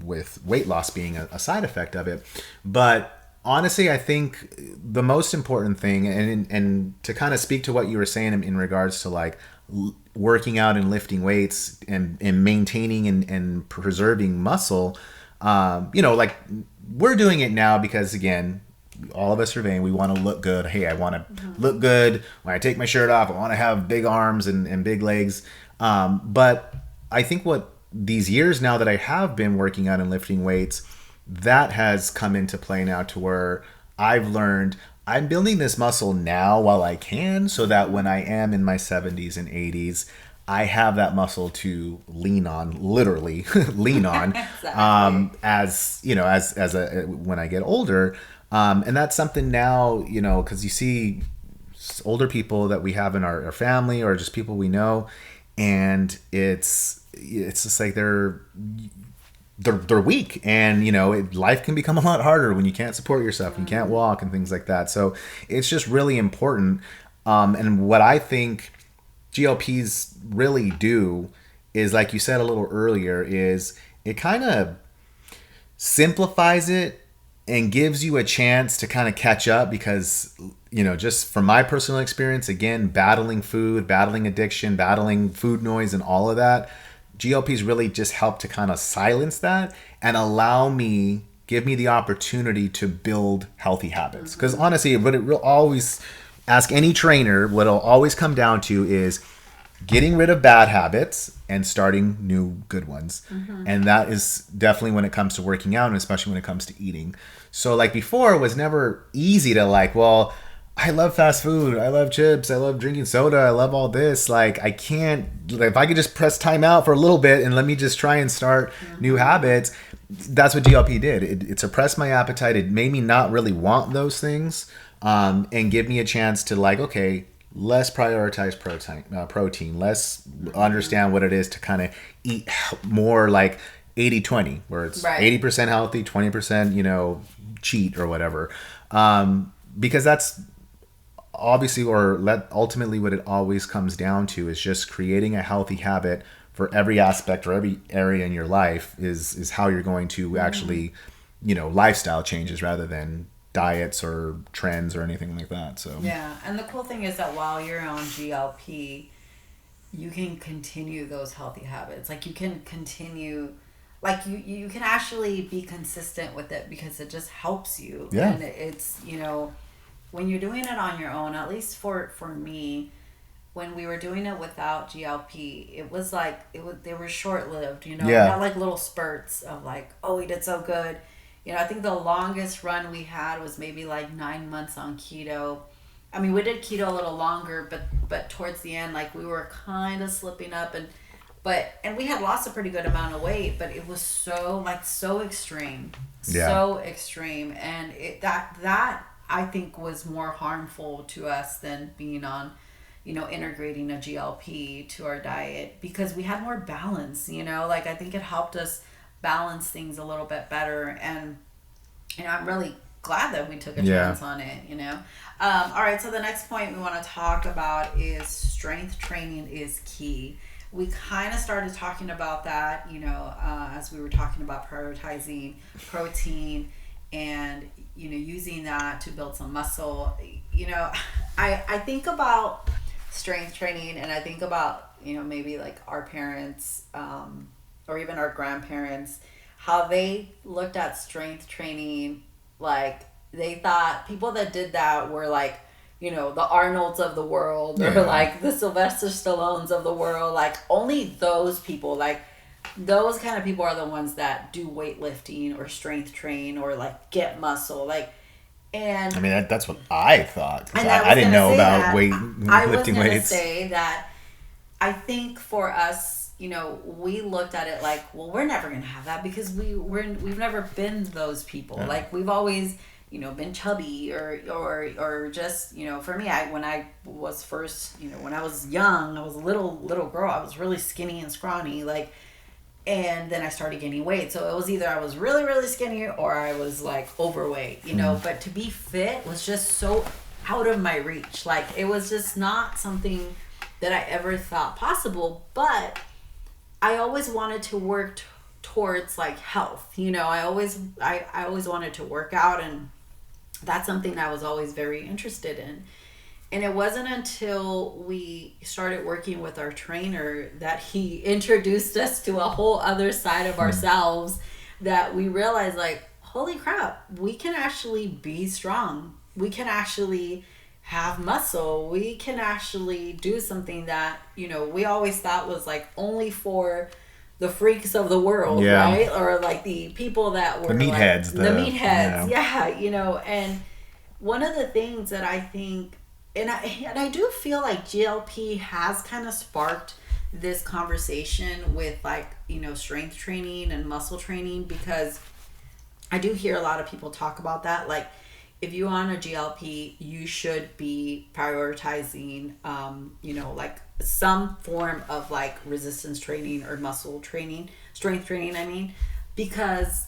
with weight loss being a side effect of it. But honestly, I think the most important thing, and to kind of speak to what you were saying in regards to like working out and lifting weights and maintaining and preserving muscle, like we're doing it now because, again, all of us are vain. We want to look good. Hey, I want to look good when I take my shirt off. I want to have big arms and big legs. But I think what these years now that I have been working out and lifting weights, that has come into play now to where I've learned I'm building this muscle now while I can, so that when I am in my 70s and 80s, I have that muscle to lean on, literally lean on, exactly. as when I get older. And that's something now, because you see older people that we have in our family or just people we know, and it's just like they're weak, and life can become a lot harder when you can't support yourself and you can't walk and things like that. So it's just really important. And what I think GLPs really do is, like you said a little earlier, is it kind of simplifies it and gives you a chance to kind of catch up, because just from my personal experience, again, battling food, battling addiction, battling food noise and all of that, GLPs really just help to kind of silence that and give me the opportunity to build healthy habits. Because honestly, what it will always, ask any trainer, what it'll always come down to is getting rid of bad habits and starting new good ones. And that is definitely when it comes to working out, and especially when it comes to eating. So like before, it was never easy to like, well, I love fast food, I love chips, I love drinking soda, I love all this. Like, I can't, if I could just press time out for a little bit and let me just try and start new habits. That's what GLP did. It suppressed my appetite. It made me not really want those things, and give me a chance to like, okay, less prioritize protein, less understand what it is to kind of eat more like 80-20, where it's Right. 80% healthy, 20%, cheat or whatever. Because that's obviously, ultimately what it always comes down to is just creating a healthy habit for every aspect or every area in your life is how you're going to actually, lifestyle changes rather than diets or trends or anything like that. So Yeah, and the cool thing is that while you're on GLP, you can continue those healthy habits. Like you can continue, like you can actually be consistent with it because it just helps you. Yeah. And it's, when you're doing it on your own, at least for me, when we were doing it without GLP, it was like they were short lived. Yeah. Not like little spurts of like, oh, we did so good. I think the longest run we had was maybe like 9 months on keto. I mean, we did keto a little longer, but towards the end, like we were kind of slipping up, and we had lost a pretty good amount of weight, but it was so extreme, so extreme, and that I think was more harmful to us than being on, integrating a GLP to our diet, because we had more balance. Like I think it helped us balance things a little bit better, and I'm really glad that we took a chance on it. All right, so the next point we want to talk about is strength training is key. We kind of started talking about that, as we were talking about prioritizing protein and using that to build some muscle. I think about strength training, and I think about maybe like our parents, or even our grandparents, how they looked at strength training, like they thought people that did that were like, the Arnolds of the world, or like the Sylvester Stallones of the world. Like only those people, like those kind of people are the ones that do weightlifting or strength train or like get muscle. Like, and I mean, that's what I thought. And I didn't know about I was lifting going to weights. say that I think for us, we looked at it like, well, we're never going to have that because we've never been those people. Yeah. Like we've always, been chubby or just, for me, when I was first, when I was young, I was a little girl. I was really skinny and scrawny, like, and then I started gaining weight. So it was either I was really, really skinny or I was like overweight, but to be fit was just so out of my reach. Like it was just not something that I ever thought possible, but I always wanted to work towards like health. I always wanted to work out, and that's something I was always very interested in. And it wasn't until we started working with our trainer that he introduced us to a whole other side of ourselves that we realized, like, holy crap, we can actually be strong. We can actually have muscle. We can actually do something that, we always thought was like only for the freaks of the world, right? Or like the people that were the meatheads. Like, the meatheads, and one of the things that I think, and I do feel like GLP has kind of sparked this conversation with like, strength training and muscle training, because I do hear a lot of people talk about that. Like if you're on a GLP, you should be prioritizing, like some form of like resistance training or muscle training, strength training, I mean, because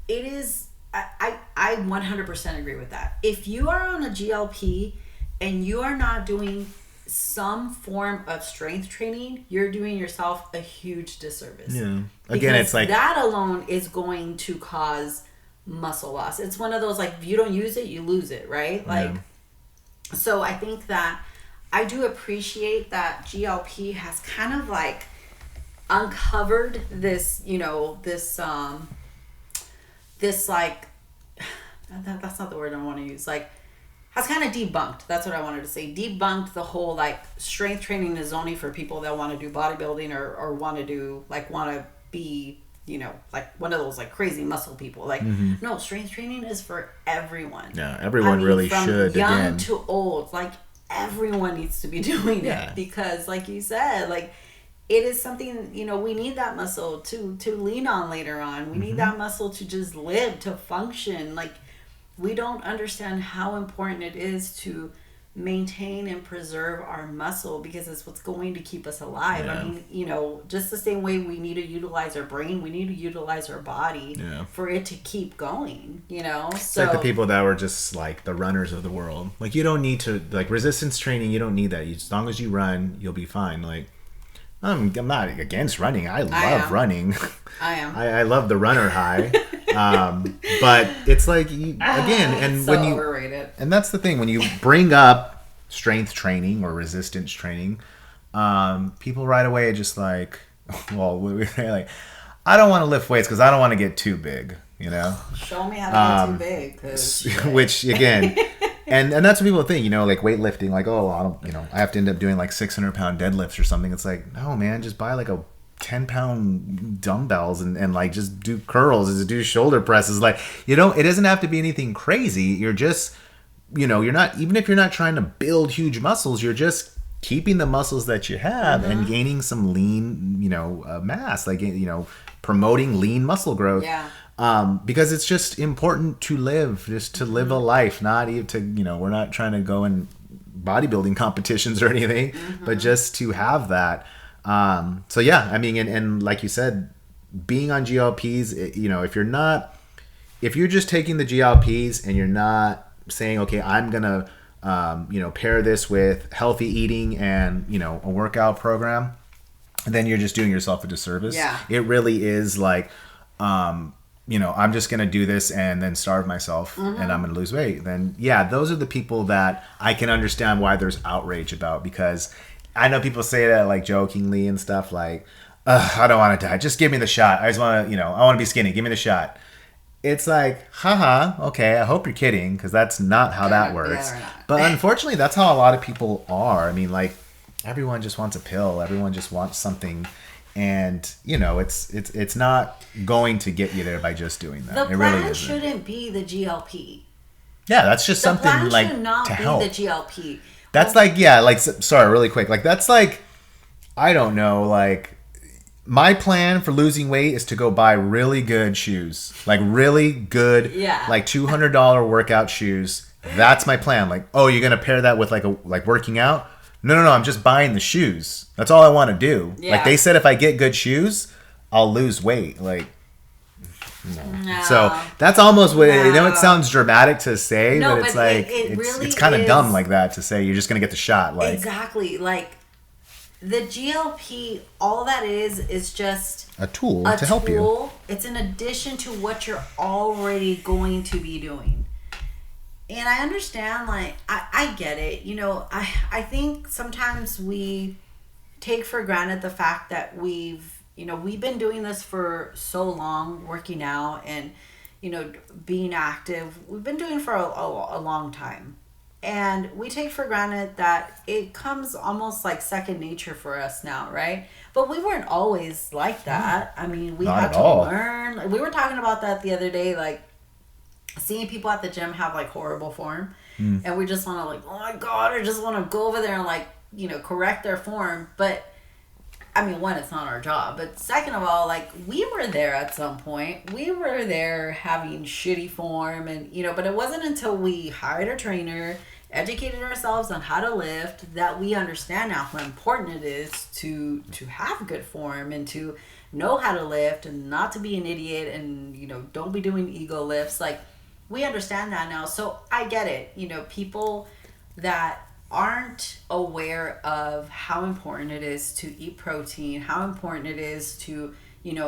it is, I 100% agree with that. If you are on a GLP and you are not doing some form of strength training, you're doing yourself a huge disservice. Yeah. Again, it's like that alone is going to cause muscle loss. It's one of those, like, if you don't use it, you lose it, right? Like, so I think that I do appreciate that GLP has kind of like uncovered this, this like, that's not the word I want to use, like, has kind of debunked, that's what I wanted to say, debunked the whole like strength training is only for people that want to do bodybuilding or want to do, like, want to be, like one of those like crazy muscle people. Like, no, strength training is for everyone. Yeah, everyone really from should. Young again. to old, like everyone needs to be doing it, because like you said, like it is something, we need that muscle to lean on later on. We need that muscle to just live, to function. Like, we don't understand how important it is to maintain and preserve our muscle because it's what's going to keep us alive. Yeah. I mean, just the same way we need to utilize our brain, we need to utilize our body for it to keep going, It's like the people that were just like the runners of the world. Like, you don't need to, like, resistance training, you don't need that. As long as you run, you'll be fine. Like, I'm not against running. I love running. I am. I love the runner high. But it's like, again, and so when you overrated. And that's the thing, when you bring up strength training or resistance training, people right away are just like, well, like, I don't want to lift weights because I don't want to get too big, Show me how to get too big. 'Cause which again, and that's what people think, like weightlifting, like, oh, I don't, I have to end up doing like 600-pound deadlifts or something. It's like, no, man, just buy like a 10-pound dumbbells and like just do curls, just do shoulder presses. Like, it doesn't have to be anything crazy. You're just, you're not, even if you're not trying to build huge muscles, you're just keeping the muscles that you have and gaining some lean, mass, like, promoting lean muscle growth. Yeah. Because it's just important to live a life, not even to, we're not trying to go in bodybuilding competitions or anything, but just to have that. So yeah, I mean, and like you said, being on GLPs, if you're just taking the GLPs and you're not saying, okay, I'm gonna, pair this with healthy eating and, a workout program, then you're just doing yourself a disservice. Yeah. It really is like, I'm just going to do this and then starve myself and I'm going to lose weight. Then, yeah, those are the people that I can understand why there's outrage about, because I know people say that like jokingly and stuff like, I don't want to die. Just give me the shot. I just want to, I want to be skinny. Give me the shot. It's like, haha, okay, I hope you're kidding, because that's not how that works. Yeah, but unfortunately, that's how a lot of people are. I mean, like, everyone just wants a pill. Everyone just wants something. And, it's not going to get you there by just doing that. The it plan really isn't. shouldn't be the GLP. Yeah, that's just something plan like should not to be help. the GLP. That's like, yeah, like, sorry, really quick. Like, that's like, I don't know, like, my plan for losing weight is to go buy really good shoes. Like, really good, like $200 workout shoes. That's my plan. Like, oh, you're going to pair that with like working out? No, I'm just buying the shoes. That's all I want to do. Yeah. Like, they said if I get good shoes, I'll lose weight. Like, no. So that's almost what it sounds dramatic to say, but it's like it's kind of dumb like that to say you're just gonna get the shot. Like, exactly, like the GLP, all that is just a tool to help you. It's in addition to what you're already going to be doing. And I understand, like, I get it. I think sometimes we take for granted the fact that we've been doing this for so long, working out and, being active. We've been doing it for a long time. And we take for granted that it comes almost like second nature for us now, right? But we weren't always like that. I mean, we had to learn. We were talking about that the other day, like, seeing people at the gym have like horrible form and we just want to like, oh my God, I just want to go over there and like, correct their form. But I mean, one, it's not our job, but second of all, like, we were there at some point. We were there having shitty form and, but it wasn't until we hired a trainer, educated ourselves on how to lift, that we understand now how important it is to have good form and to know how to lift and not to be an idiot and, don't be doing ego lifts. Like, we understand that now. So I get it. People that aren't aware of how important it is to eat protein, how important it is to,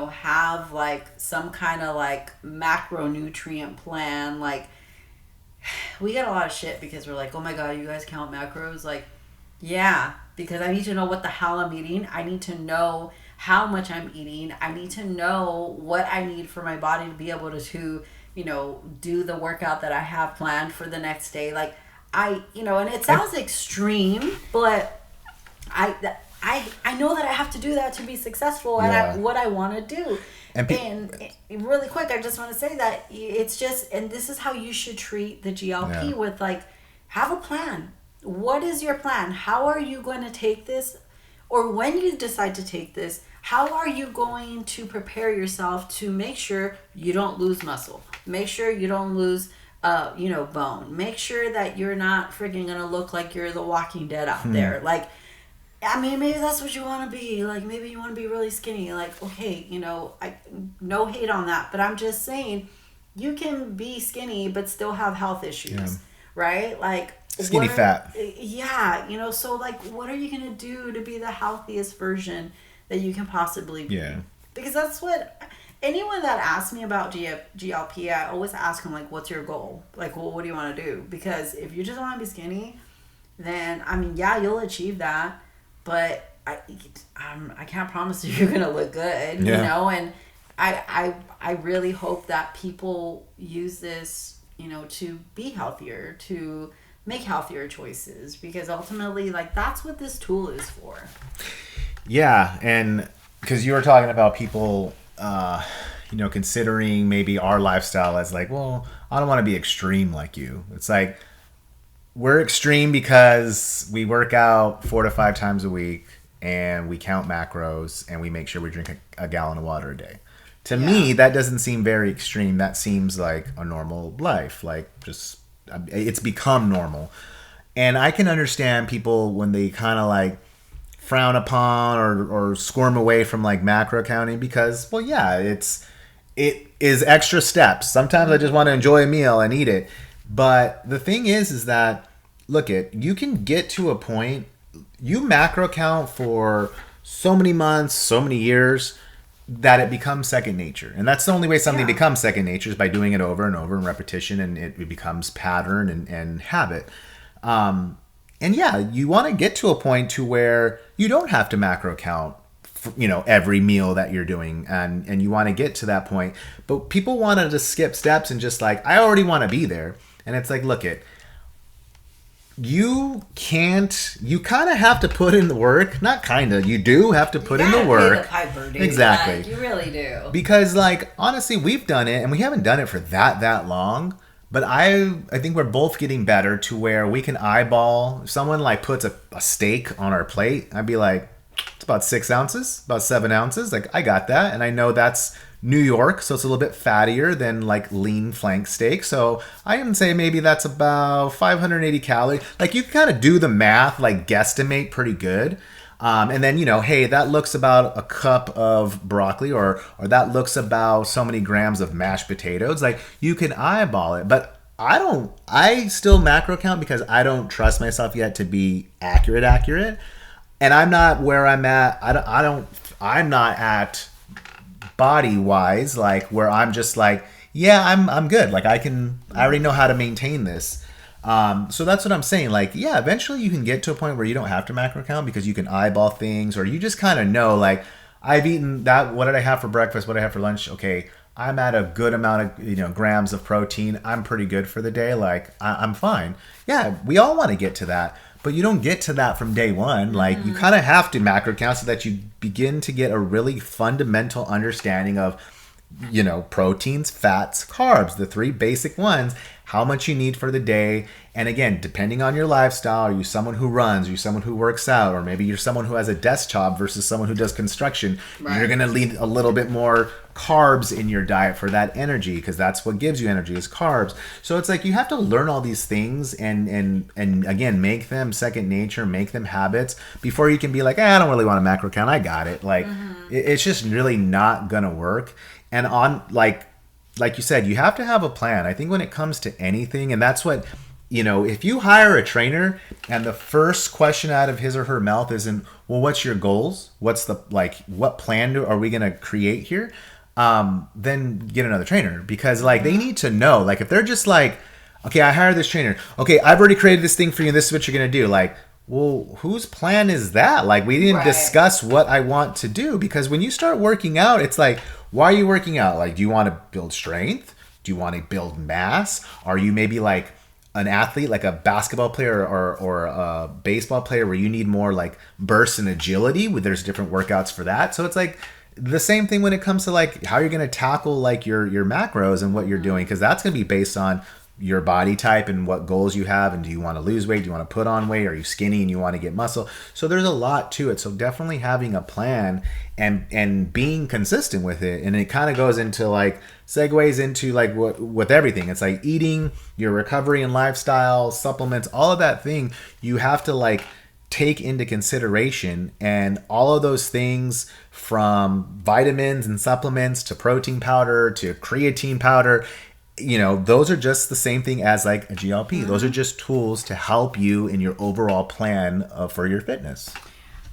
have like some kind of like macronutrient plan. Like, we get a lot of shit because we're like, oh my God, you guys count macros? Like, yeah, because I need to know what the hell I'm eating. I need to know how much I'm eating. I need to know what I need for my body to be able to do the workout that I have planned for the next day. Like, and it sounds extreme, but I know that I have to do that to be successful at what I want to do. And really quick, I just want to say that it's just, and this is how you should treat the GLP with, like, have a plan. What is your plan? How are you going to take this? Or when you decide to take this, how are you going to prepare yourself to make sure you don't lose muscle? Make sure you don't lose bone. Make sure that you're not freaking gonna look like you're the Walking Dead out there. Like, I mean, maybe that's what you want to be. Like, maybe you want to be really skinny. Like, okay, I no hate on that, but I'm just saying, you can be skinny but still have health issues, right? Like skinny fat. Yeah, so like, what are you gonna do to be the healthiest version that you can possibly be? Yeah. Because that's what anyone that asks me about GLP, I always ask them, like, what's your goal? Like, well, what do you want to do? Because if you just want to be skinny, then I mean, yeah, you'll achieve that. But I can't promise you're gonna look good, And I really hope that people use this, to be healthier, to make healthier choices, because ultimately, like, that's what this tool is for. Yeah, and because you were talking about people, considering maybe our lifestyle as like, well, I don't want to be extreme like you. It's like, we're extreme because we work out 4 to 5 times a week and we count macros and we make sure we drink a gallon of water a day. To me, that doesn't seem very extreme. That seems like a normal life. Like, just, it's become normal. And I can understand people when they kind of like frown upon or squirm away from like macro counting because, well, yeah, it is extra steps. Sometimes I just want to enjoy a meal and eat it. But the thing is that, you can get to a point, you macro count for so many months, so many years, that it becomes second nature. And that's the only way something becomes second nature, is by doing it over and over in repetition, and it becomes pattern and habit. And yeah, you want to get to a point to where you don't have to macro count every meal that you're doing, and you want to get to that point. But people want to just skip steps and just like, I already want to be there. And it's like, you kind of have to put in the work. Not kind of, you do have to put in the work. Pay the piper, dude. Exactly. Like, you really do. Because, like, honestly, we've done it, and we haven't done it for that long. But I think we're both getting better to where we can eyeball. If someone, like, puts a steak on our plate, I'd be like, it's about 6 ounces, about 7 ounces. Like, I got that. And I know that's New York, so it's a little bit fattier than like lean flank steak. So I can say maybe that's about 580 calories. Like, you can kind of do the math, like guesstimate pretty good. And then, hey, that looks about a cup of broccoli, or that looks about so many grams of mashed potatoes. Like, you can eyeball it, but I still macro count because I don't trust myself yet to be accurate. And I'm not where I'm at. I'm not at body wise, like, where I'm just like, yeah, I'm good. Like, I already know how to maintain this. So that's what I'm saying. Like, yeah, eventually you can get to a point where you don't have to macro count because you can eyeball things, or you just kind of know, like, I've eaten that. What did I have for breakfast? What did I have for lunch? Okay, I'm at a good amount of, grams of protein. I'm pretty good for the day. Like, I'm fine. Yeah, we all want to get to that. But you don't get to that from day one. Like, you kind of have to macro count so that you begin to get a really fundamental understanding of, proteins, fats, carbs, the 3 basic ones, how much you need for the day. And again, depending on your lifestyle, are you someone who runs? Are you someone who works out? Or maybe you're someone who has a desk job versus someone who does construction. Right. You're going to need a little bit more carbs in your diet for that energy, because that's what gives you energy, is carbs. So it's like, you have to learn all these things and again, make them second nature, make them habits before you can be like, I don't really want to macro count. I got it. Like, it's just really not going to work. And on like you said, you have to have a plan. I think when it comes to anything, and that's what, if you hire a trainer and the first question out of his or her mouth isn't, well, what's your goals? What's the, like, what plan are we going to create here? Then get another trainer, because like, they need to know, like, if they're just like, okay, I hired this trainer. Okay, I've already created this thing for you. This is what you're going to do. Like, well, whose plan is that? Like, we didn't discuss what I want to do. Because when you start working out, it's like, why are you working out? Like, do you want to build strength? Do you want to build mass? Are you maybe like an athlete, like a basketball player or a baseball player, where you need more like burst and agility? There's different workouts for that. So it's like the same thing when it comes to like how you're going to tackle like your macros and what you're doing, because that's going to be based on your body type and what goals you have, and do you want to lose weight, do you want to put on weight, are you skinny and you want to get muscle? So there's a lot to it. So definitely having a plan and being consistent with it. And it kind of goes into like segues into like what with everything. It's like eating, your recovery and lifestyle, supplements, all of that thing you have to like take into consideration. And all of those things, from vitamins and supplements to protein powder to creatine powder, you know, those are just the same thing as like a GLP. Mm-hmm. Those are just tools to help you in your overall plan for your fitness.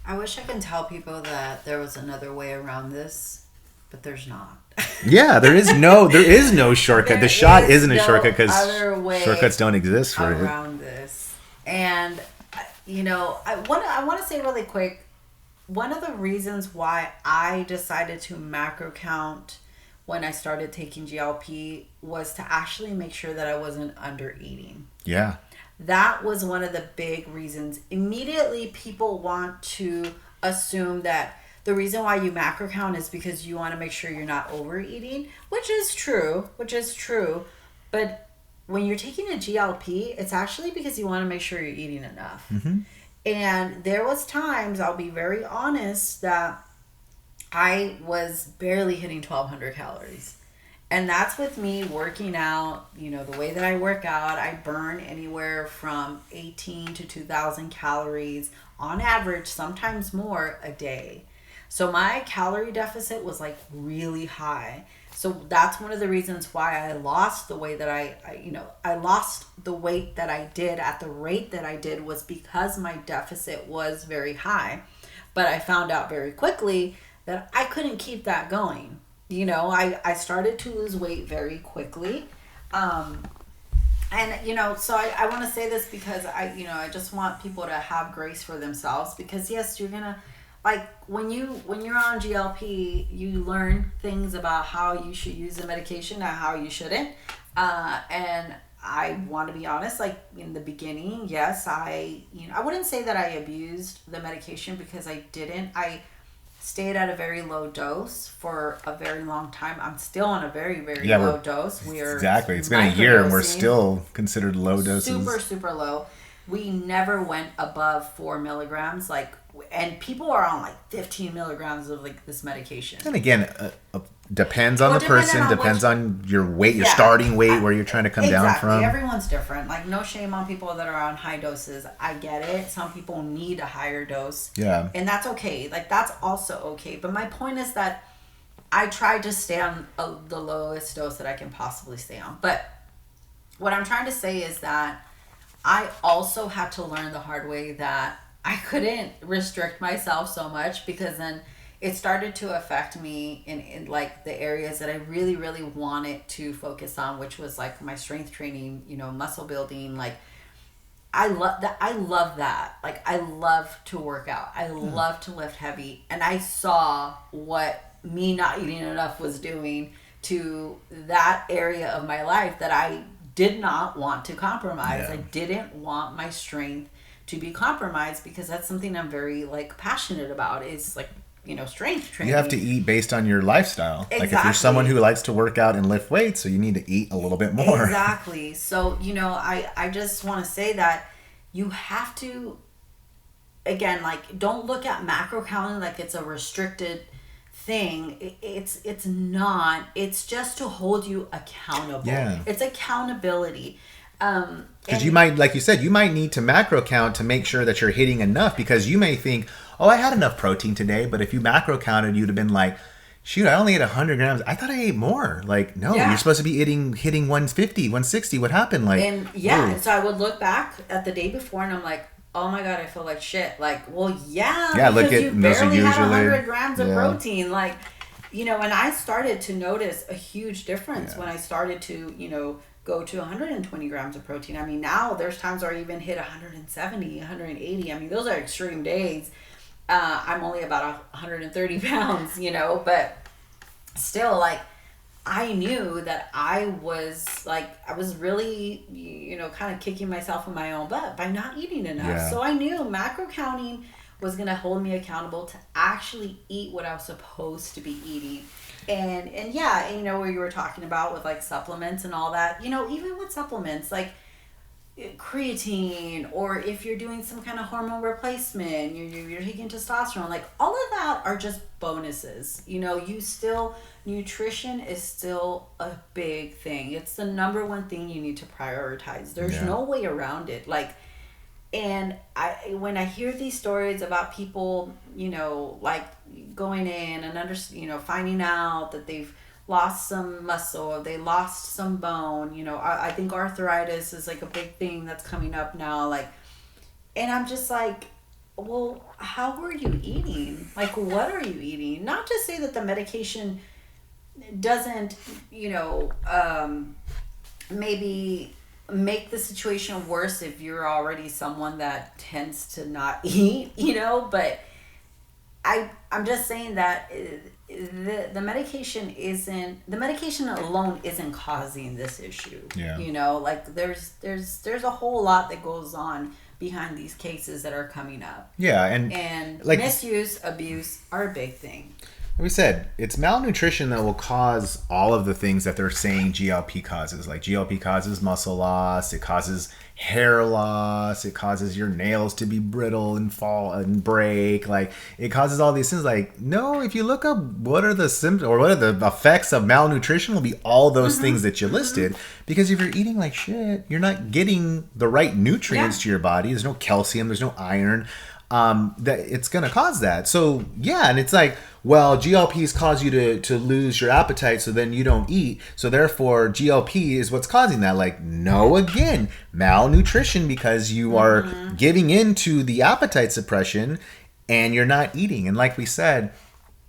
I wish I could tell people that there was another way around this, but there's not. Yeah, there is no shortcut. The shot isn't a shortcut because shortcuts don't exist for around this. And you know, I want to say really quick, one of the reasons why I decided to macro count when I started taking GLP was to actually make sure that I wasn't under eating. Yeah. That was one of the big reasons. Immediately people want to assume that the reason why you macro count is because you want to make sure you're not overeating, which is true. But when you're taking a GLP, it's actually because you want to make sure you're eating enough. Mm-hmm. And there was times, I'll be very honest, that I was barely hitting 1,200 calories. And that's with me working out. You know, the way that I work out, I burn anywhere from 18 to 2,000 calories on average, sometimes more, a day. So my calorie deficit was like really high. So that's one of the reasons why I lost the way that I lost the weight that I did at the rate that I did, was because my deficit was very high. But I found out very quickly that I couldn't keep that going. You know, I started to lose weight very quickly. And, you know, so I want to say this because I just want people to have grace for themselves, because yes, you're going to, like, when you're on GLP, you learn things about how you should use the medication and how you shouldn't. And I want to be honest, like in the beginning, yes, I wouldn't say that I abused the medication, because I didn't. I stayed at a very low dose for a very long time. I'm still on a very, very low dose. Exactly. It's been a year and we're still considered low doses. Super, super low. We never went above 4 milligrams. And people are on like 15 milligrams of like this medication. And again, depends on the person, depends on your weight, your starting weight, where you're trying to come down from. Everyone's different. Like, no shame on people that are on high doses. I get it. Some people need a higher dose. Yeah. And that's okay. Like, that's also okay. But my point is that I tried to stay on the lowest dose that I can possibly stay on. But what I'm trying to say is that I also had to learn the hard way that I couldn't restrict myself so much, because then it started to affect me in like the areas that I really, really wanted to focus on, which was like my strength training, you know, muscle building. Like, I love that. Like, I love to work out. I love to lift heavy. And I saw what me not eating enough was doing to that area of my life that I did not want to compromise. Yeah. I didn't want my strength to be compromised, because that's something I'm very like passionate about, is like, you know, strength training. You have to eat based on your lifestyle. Exactly. Like, if you're someone who likes to work out and lift weights, so you need to eat a little bit more. Exactly. So, you know, I just want to say that you have to, again, like, don't look at macro counting like it's a restricted thing. It's not. It's just to hold you accountable. Yeah. It's accountability. Because you might, like you said, you might need to macro count to make sure that you're hitting enough, because you may think, oh, I had enough protein today. But if you macro counted, you'd have been like, shoot, I only ate 100 grams. I thought I ate more. Like, no, you're supposed to be hitting 150, 160. What happened? Like, and so I would look back at the day before and I'm like, oh my God, I feel like shit. Like, well, because look at you barely had 100 grams of protein. Like, you know, and I started to notice a huge difference when I started to, you know, go to 120 grams of protein. I mean, now there's times where I even hit 170, 180. I mean, those are extreme days. I'm only about 130 pounds, you know, but still, like, I knew that I was really, you know, kind of kicking myself in my own butt by not eating enough. Yeah. So I knew macro counting was going to hold me accountable to actually eat what I was supposed to be eating. And yeah, and, you know, where you were talking about with like supplements and all that, you know, even with supplements like creatine, or if you're doing some kind of hormone replacement, you're taking testosterone, like all of that are just bonuses. You know, you still, nutrition is still a big thing. It's the number one thing you need to prioritize. There's no way around it. Like, and when I hear these stories about people, you know, like going in and you know, finding out that they've lost some muscle or they lost some bone, you know, I think arthritis is like a big thing that's coming up now. Like, and I'm just like, well, how are you eating? Like, what are you eating? Not to say that the medication doesn't, you know, maybe make the situation worse if you're already someone that tends to not eat, you know, but I'm just saying that the medication alone isn't causing this issue. Yeah. You know, like there's a whole lot that goes on behind these cases that are coming up. Yeah, and like misuse, abuse are a big thing. We said it's malnutrition that will cause all of the things that they're saying GLP causes. Like GLP causes muscle loss, it causes hair loss, it causes your nails to be brittle and fall and break. Like it causes all these things. Like, no, if you look up what are the symptoms or what are the effects of malnutrition, will be all those things that you listed. Because if you're eating like shit, you're not getting the right nutrients to your body. There's no calcium, there's no iron. That it's going to cause that. So yeah, and it's like, well, GLPs cause you to lose your appetite, so then you don't eat. So therefore, GLP is what's causing that. Like, no, again, malnutrition, because you are giving into the appetite suppression and you're not eating. And like we said,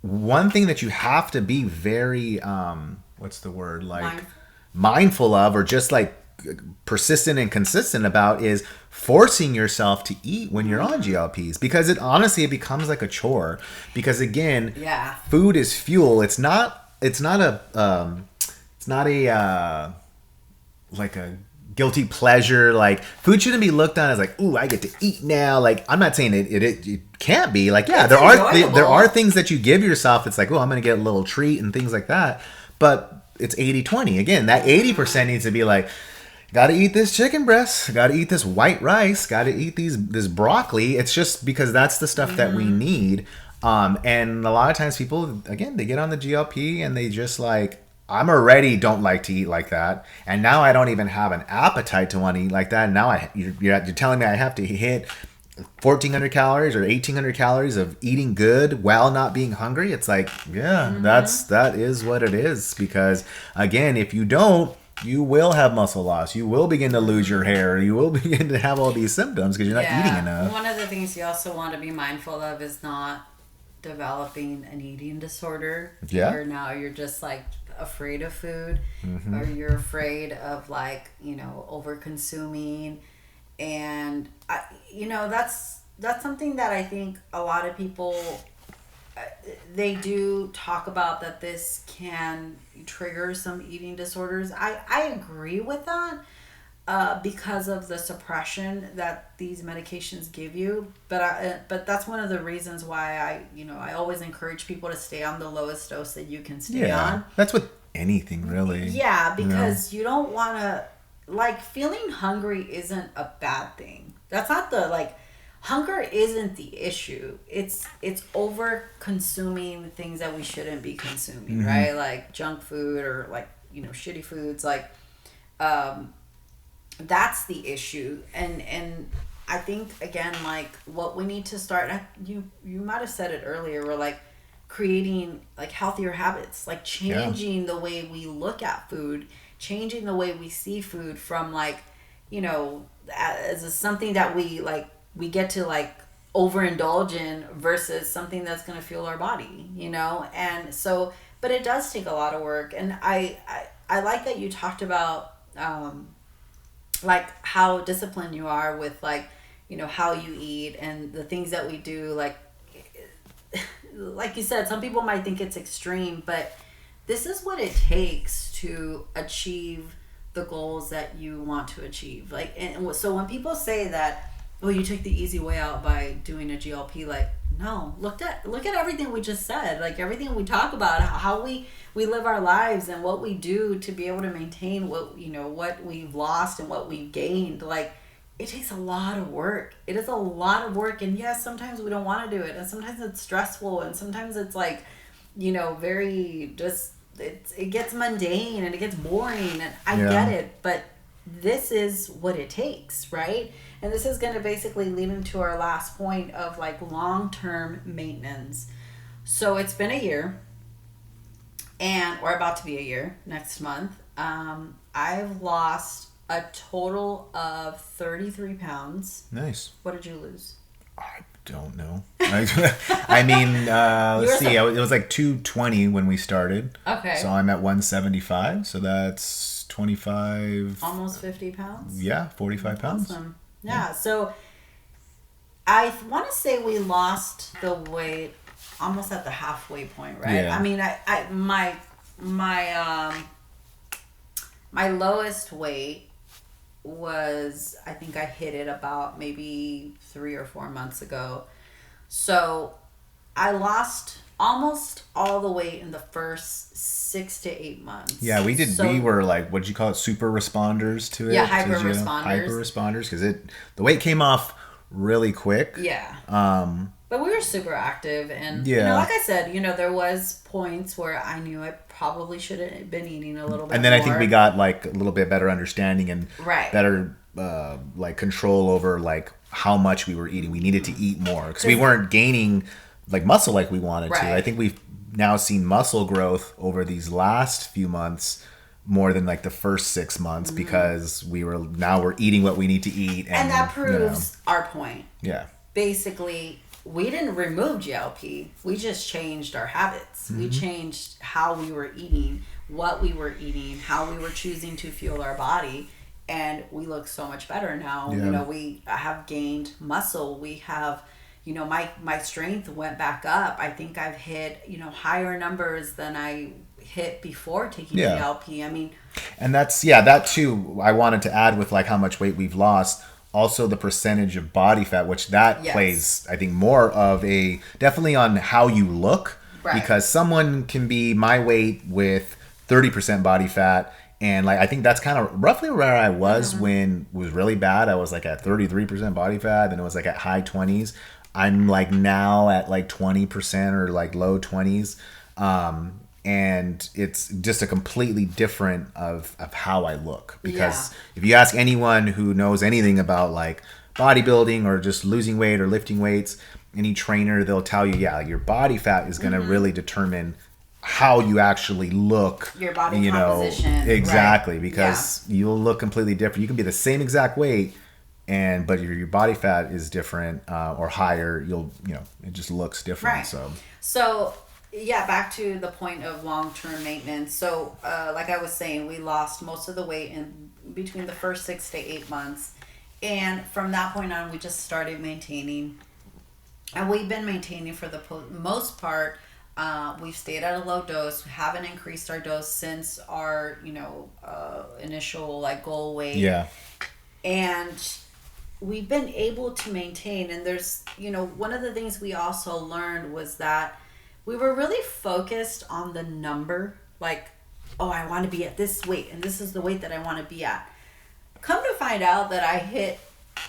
one thing that you have to be very, what's the word? Like mindful of, or just like persistent and consistent about, is forcing yourself to eat when you're on GLPs, because it becomes like a chore. Because again, food is fuel. It's not a like a guilty pleasure. Like, food shouldn't be looked on as like, ooh, I get to eat now. Like, I'm not saying it can't be. Like, yeah, there are things that you give yourself. It's like, oh, I'm gonna get a little treat and things like that. But it's 80-20. Again, that 80% needs to be like, gotta eat this chicken breast, gotta eat this white rice, gotta eat this broccoli. It's just because that's the stuff that we need. And a lot of times people, again, they get on the GLP and they just like, I'm already don't like to eat like that, and now I don't even have an appetite to want to eat like that. And now you're telling me I have to hit 1,400 calories or 1,800 calories of eating good while not being hungry. It's like, that is what it is. Because again, if you don't, you will have muscle loss. You will begin to lose your hair. You will begin to have all these symptoms because you're not eating enough. One of the things you also want to be mindful of is not developing an eating disorder. You're just like afraid of food, or you're afraid of like, you know, over consuming. And that's something that I think a lot of people, they do talk about, that this can trigger some eating disorders. I agree with that, because of the suppression that these medications give you. But that's one of the reasons why I always encourage people to stay on the lowest dose that you can stay on. That's with anything, really. Yeah, because you don't want to, like, feeling hungry isn't a bad thing. That's not hunger isn't the issue. It's over consuming things that we shouldn't be consuming, right? Like junk food, or like, you know, shitty foods. Like, that's the issue. And I think, again, like, what we need to start, you might have said it earlier, we're like creating like healthier habits, like changing the way we look at food, changing the way we see food from, like, you know, as something that we get to like overindulge in, versus something that's going to fuel our body, you know? And so, but it does take a lot of work. And I like that you talked about, like how disciplined you are with, like, you know, how you eat and the things that we do. Like you said, some people might think it's extreme, but this is what it takes to achieve the goals that you want to achieve. Like, and so when people say that, well, you took the easy way out by doing a GLP, like, no. Look at everything we just said. Like everything we talk about, how we live our lives and what we do to be able to maintain what what we've lost and what we've gained. Like it takes a lot of work. It is a lot of work, and yes, sometimes we don't want to do it, and sometimes it's stressful, and sometimes it's like, very just it gets mundane and it gets boring, and I get it, but this is what it takes, right? And this is going to basically lead into our last point of like long-term maintenance. So it's been a year, and or about to be a year next month. I've lost a total of 33 pounds. Nice. What did you lose? I don't know. I mean, let's see. It was like 220 when we started. Okay. So I'm at 175. So that's 25. Almost 50 pounds? Yeah, 45 pounds. Awesome. Yeah. So I want to say we lost the weight almost at the halfway point, right? Yeah. I mean, my lowest weight was, I think I hit it about maybe 3 or 4 months ago. So I lost almost all the weight in the first 6 to 8 months. Yeah, we did. So, we were like, what did you call it? Super responders to it? Yeah, hyper responders. Hyper responders, because the weight came off really quick. Yeah. But we were super active, and like I said, there was points where I knew I probably should have been eating a little bit. And then more. I think we got like a little bit better understanding and right. better like control over like how much we were eating. We needed to eat more because we weren't gaining like muscle like we wanted to. I think we've now seen muscle growth over these last few months more than like the first 6 months because we're eating what we need to eat, and that proves our point. Yeah, basically we didn't remove GLP, we just changed our habits. We changed how we were eating, what we were eating, how we were choosing to fuel our body, and we look so much better now. We have gained muscle. We have my strength went back up. I think I've hit higher numbers than I hit before taking GLP. I mean, and that's that too. I wanted to add with like how much weight we've lost. Also the percentage of body fat, which plays, I think, more of a definitely on how you look, because someone can be my weight with 30% body fat. And like, I think that's kind of roughly where I was when it was really bad. I was like at 33% body fat, then it was like at high 20s. I'm like now at like 20% or like low 20s. And it's just a completely different of how I look, because if you ask anyone who knows anything about like bodybuilding or just losing weight or lifting weights, any trainer, they'll tell you, your body fat is going to really determine how you actually look, your body composition. Exactly, because you'll look completely different. You can be the same exact weight, but your body fat is different or higher. It just looks different. So back to the point of long-term maintenance. So like I was saying, we lost most of the weight in between the first 6 to 8 months, and from that point on we just started maintaining, and we've been maintaining for the most part. We've stayed at a low dose. We haven't increased our dose since our initial like goal weight. And we've been able to maintain, and there's one of the things we also learned was that we were really focused on the number, like, oh, I want to be at this weight, and this is the weight that I want to be at. Come to find out that I hit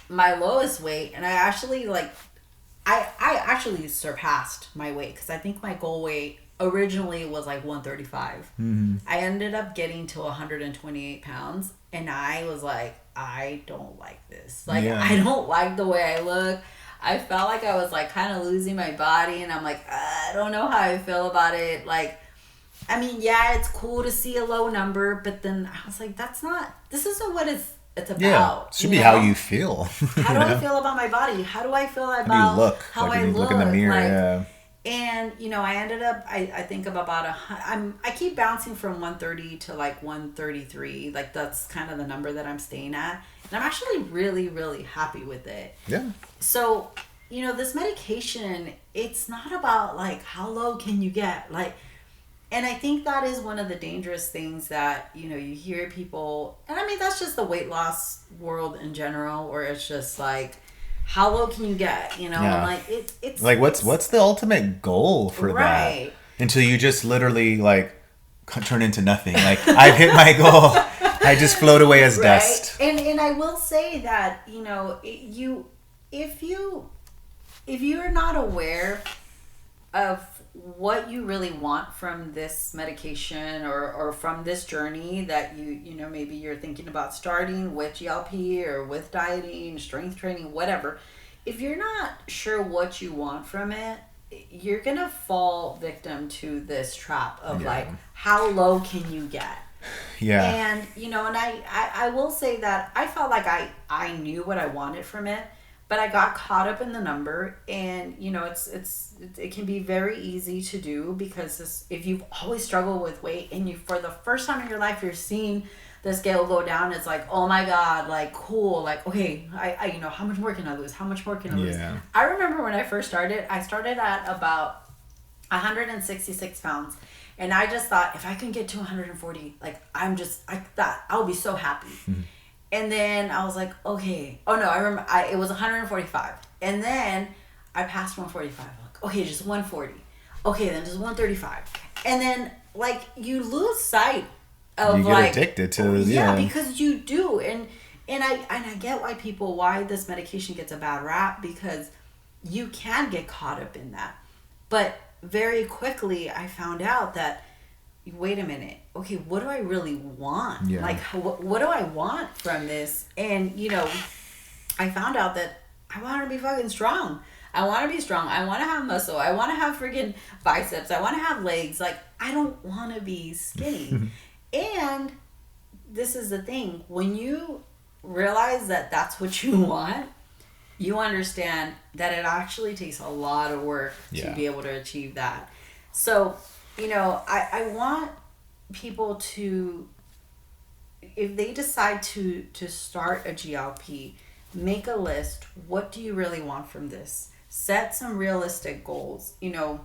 my lowest weight, and I actually I actually surpassed my weight, because I think my goal weight originally was like 135. I ended up getting to 128 pounds, and I was like, I don't like this. I don't like the way I look. I felt like I was like kind of losing my body, and I'm like, I don't know how I feel about it. Like, I mean, it's cool to see a low number, but then I was like, this isn't what it's about. Yeah, it should be how you feel. How do I feel about my body? How do I feel about how I look in the mirror? And I ended up, I think of about I keep bouncing from 130 to like 133. Like that's kind of the number that I'm staying at, and I'm actually really, really happy with it. Yeah. So this medication, it's not about like how low can you get, like. And I think that is one of the dangerous things that, you hear people, and I mean, that's just the weight loss world in general, where it's just like, how low can you get? You know, Yeah. like it's like what's the ultimate goal for right. that? Until you just literally like turn into nothing. Like I've hit my goal. I just float away as right? dust. And I will say that, you know, if you're not aware of what you really want from this medication or from this journey that you know, maybe you're thinking about starting with GLP or with dieting, strength training, whatever. If you're not sure what you want from it, you're gonna fall victim to this trap of like, how low can you get? Yeah. And you know, and I will say that I felt like I knew what I wanted from it, but I got caught up in the number. And you know, it can be very easy to do, because if you've always struggled with weight and you, for the first time in your life, you're seeing the scale go down, it's like, oh my god, like cool, like okay, I you know, how much more can I lose, how much more can I lose? I remember when I first started, I started at about 166 pounds, and I just thought, if I can get to 140, like I thought I'll be so happy. And then I was like, okay, oh no, I remember it was 145, and then I passed 145. I'm like, okay, just 140, okay, then just 135, and then like you lose sight of, you get like addicted to because you do. And I get why this medication gets a bad rap, because you can get caught up in that. But very quickly I found out that, wait a minute, okay, what do I really want? Like what do I want from this? And you know, I found out that I want to be fucking strong. I want to be strong. I want to have muscle. I want to have freaking biceps. I want to have legs. Like, I don't want to be skinny. And this is the thing, when you realize that that's what you want, you understand that it actually takes a lot of work to be able to achieve that. So, you know, I want people to, if they decide to start a GLP, make a list. What do you really want from this? Set some realistic goals. You know,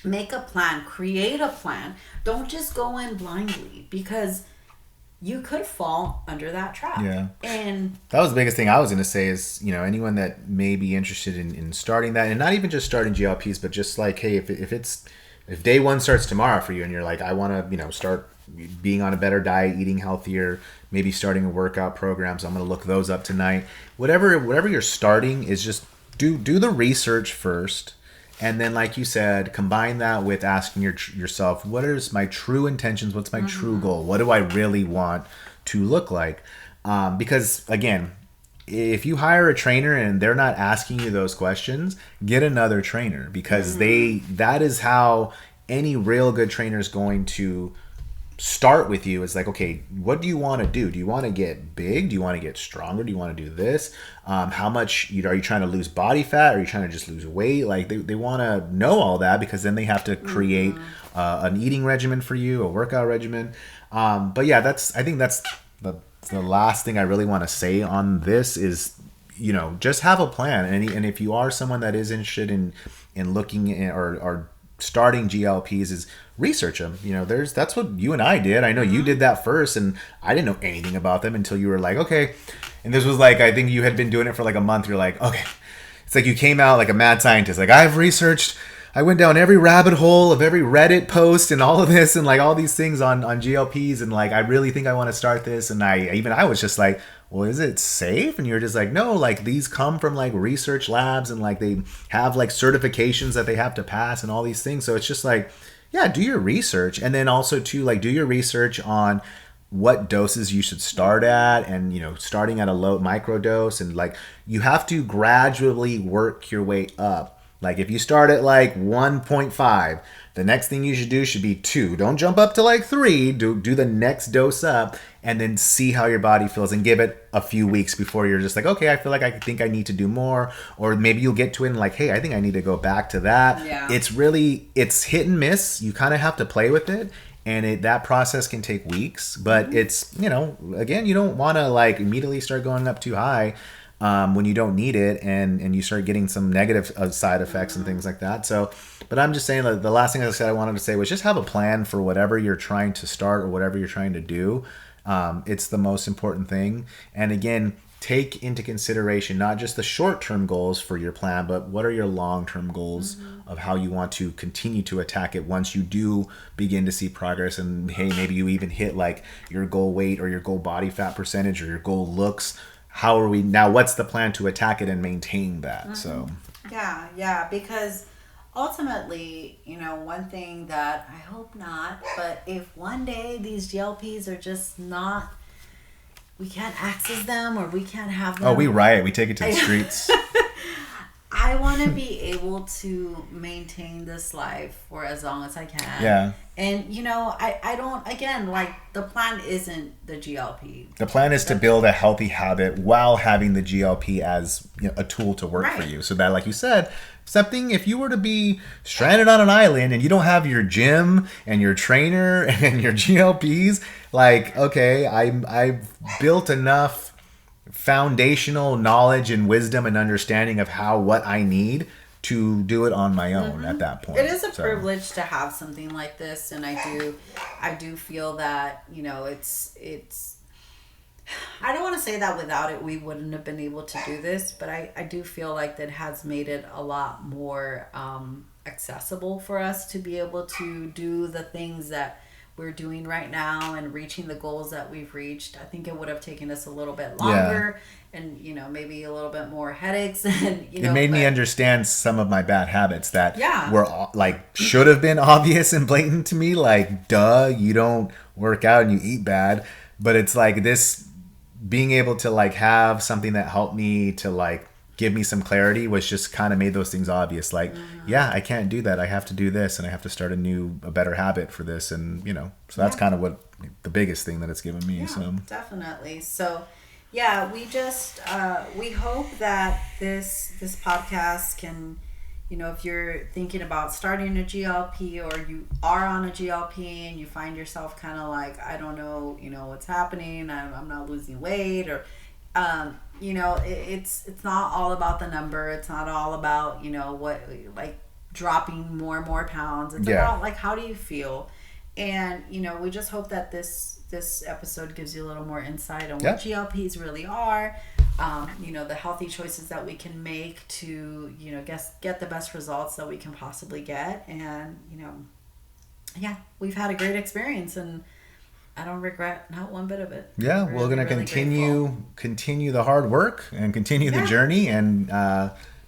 make a plan, create a plan. Don't just go in blindly, because you could fall under that trap. Yeah. And that was the biggest thing I was going to say is, you know, anyone that may be interested in starting that, and not even just starting GLPs, but just like, hey, if day one starts tomorrow for you and you're like, I want to, you know, start being on a better diet, eating healthier, maybe starting a workout program, so I'm going to look those up tonight. Whatever you're starting is just do the research first. And then, like you said, combine that with asking yourself, what is my true intentions? What's my true goal? What do I really want to look like? Because, again, if you hire a trainer and they're not asking you those questions, get another trainer, because that is how any real good trainer is going to start with you. It's like, okay, what do you want to do? Do you want to get big? Do you want to get stronger? Do you want to do this? How much are you trying to lose body fat? Are you trying to just lose weight? Like they want to know all that, because then they have to create an eating regimen for you, a workout regimen. But yeah, I think that's the last thing I really want to say on this is, you know, just have a plan. And if you are someone that is interested in looking or starting GLPs, is research them. You know, that's what you and I did. I know you did that first, and I didn't know anything about them until you were like, okay. And this was like, I think you had been doing it for like a month. You're like, okay. It's like you came out like a mad scientist. Like, I went down every rabbit hole of every Reddit post and all of this and like all these things on GLPs, and like I really think I want to start this. And I was just like, well, is it safe? And you're just like, no, like these come from like research labs, and like they have like certifications that they have to pass and all these things. So it's just like, yeah, do your research. And then also too, like, do your research on what doses you should start at, and, you know, starting at a low micro dose, and like you have to gradually work your way up. Like if you start at like 1.5, the next thing you should do should be 2. Don't jump up to like 3. Do the next dose up, and then see how your body feels, and give it a few weeks before you're just like, okay, I feel like I think I need to do more. Or maybe you'll get to it and like, hey, I think I need to go back to that. Yeah. It's hit and miss. You kind of have to play with it. And that process can take weeks, but it's, you know, again, you don't want to like immediately start going up too high. when you don't need it, and you start getting some negative side effects and things like that. So, but I'm just saying that the last thing I said I wanted to say was just have a plan for whatever you're trying to start or whatever you're trying to do. It's the most important thing. And again, take into consideration not just the short-term goals for your plan, but what are your long-term goals of how you want to continue to attack it once you do begin to see progress. And hey, maybe you even hit like your goal weight or your goal body fat percentage or your goal looks. How are we now? What's the plan to attack it and maintain that? So yeah, because ultimately, one thing that I hope not, but if one day these GLPs are just not, we can't access them or we can't have them. Oh, we riot. We take it to the streets. I want to be able to maintain this life for as long as I can. Yeah. And, I don't, again, like, the plan isn't the GLP. The plan is to build a healthy habit while having the GLP as a tool to work for you. So that, like you said, something, if you were to be stranded on an island and you don't have your gym and your trainer and your GLPs, like, okay, I've built enough foundational knowledge and wisdom and understanding of what I need to do it on my own at that point. It is a privilege to have something like this, and I do feel that, it's I don't want to say that without it we wouldn't have been able to do this, but I do feel like that has made it a lot more accessible for us to be able to do the things that we're doing right now and reaching the goals that we've reached. I think it would have taken us a little bit longer and, maybe a little bit more headaches. And, it made me understand some of my bad habits that were like, should have been obvious and blatant to me. Like, duh, you don't work out and you eat bad. But it's like this being able to like have something that helped me to like give me some clarity was just kind of made those things obvious. Like, yeah, I can't do that. I have to do this and I have to start a better habit for this. And, so that's kind of what the biggest thing that it's given me. Yeah, so definitely. So yeah, we just, we hope that this podcast can, if you're thinking about starting a GLP or you are on a GLP and you find yourself kind of like, I don't know, what's happening. I'm not losing weight or, it's not all about the number. It's not all about, what, like dropping more and more pounds. It's about like, how do you feel? And, we just hope that this episode gives you a little more insight on what GLPs really are, the healthy choices that we can make to, get the best results that we can possibly get. And, we've had a great experience and I don't regret not one bit of it. Yeah, we're going to continue the hard work and continue the journey and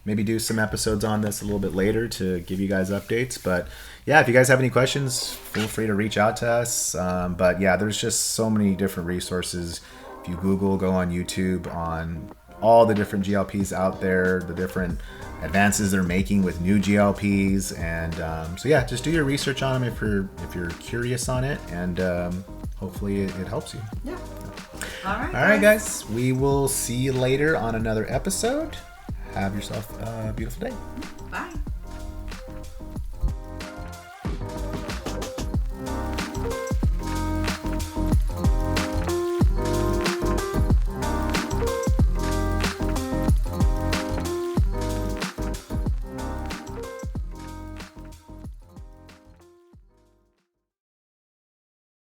maybe do some episodes on this a little bit later to give you guys updates. But yeah, if you guys have any questions, feel free to reach out to us. But yeah, there's just so many different resources. If you go on YouTube on all the different GLPs out there, the different advances they're making with new GLPs. And so yeah, just do your research on them if you're curious on it. And hopefully it helps you. Yeah. All right, guys. We will see you later on another episode. Have yourself a beautiful day. Bye.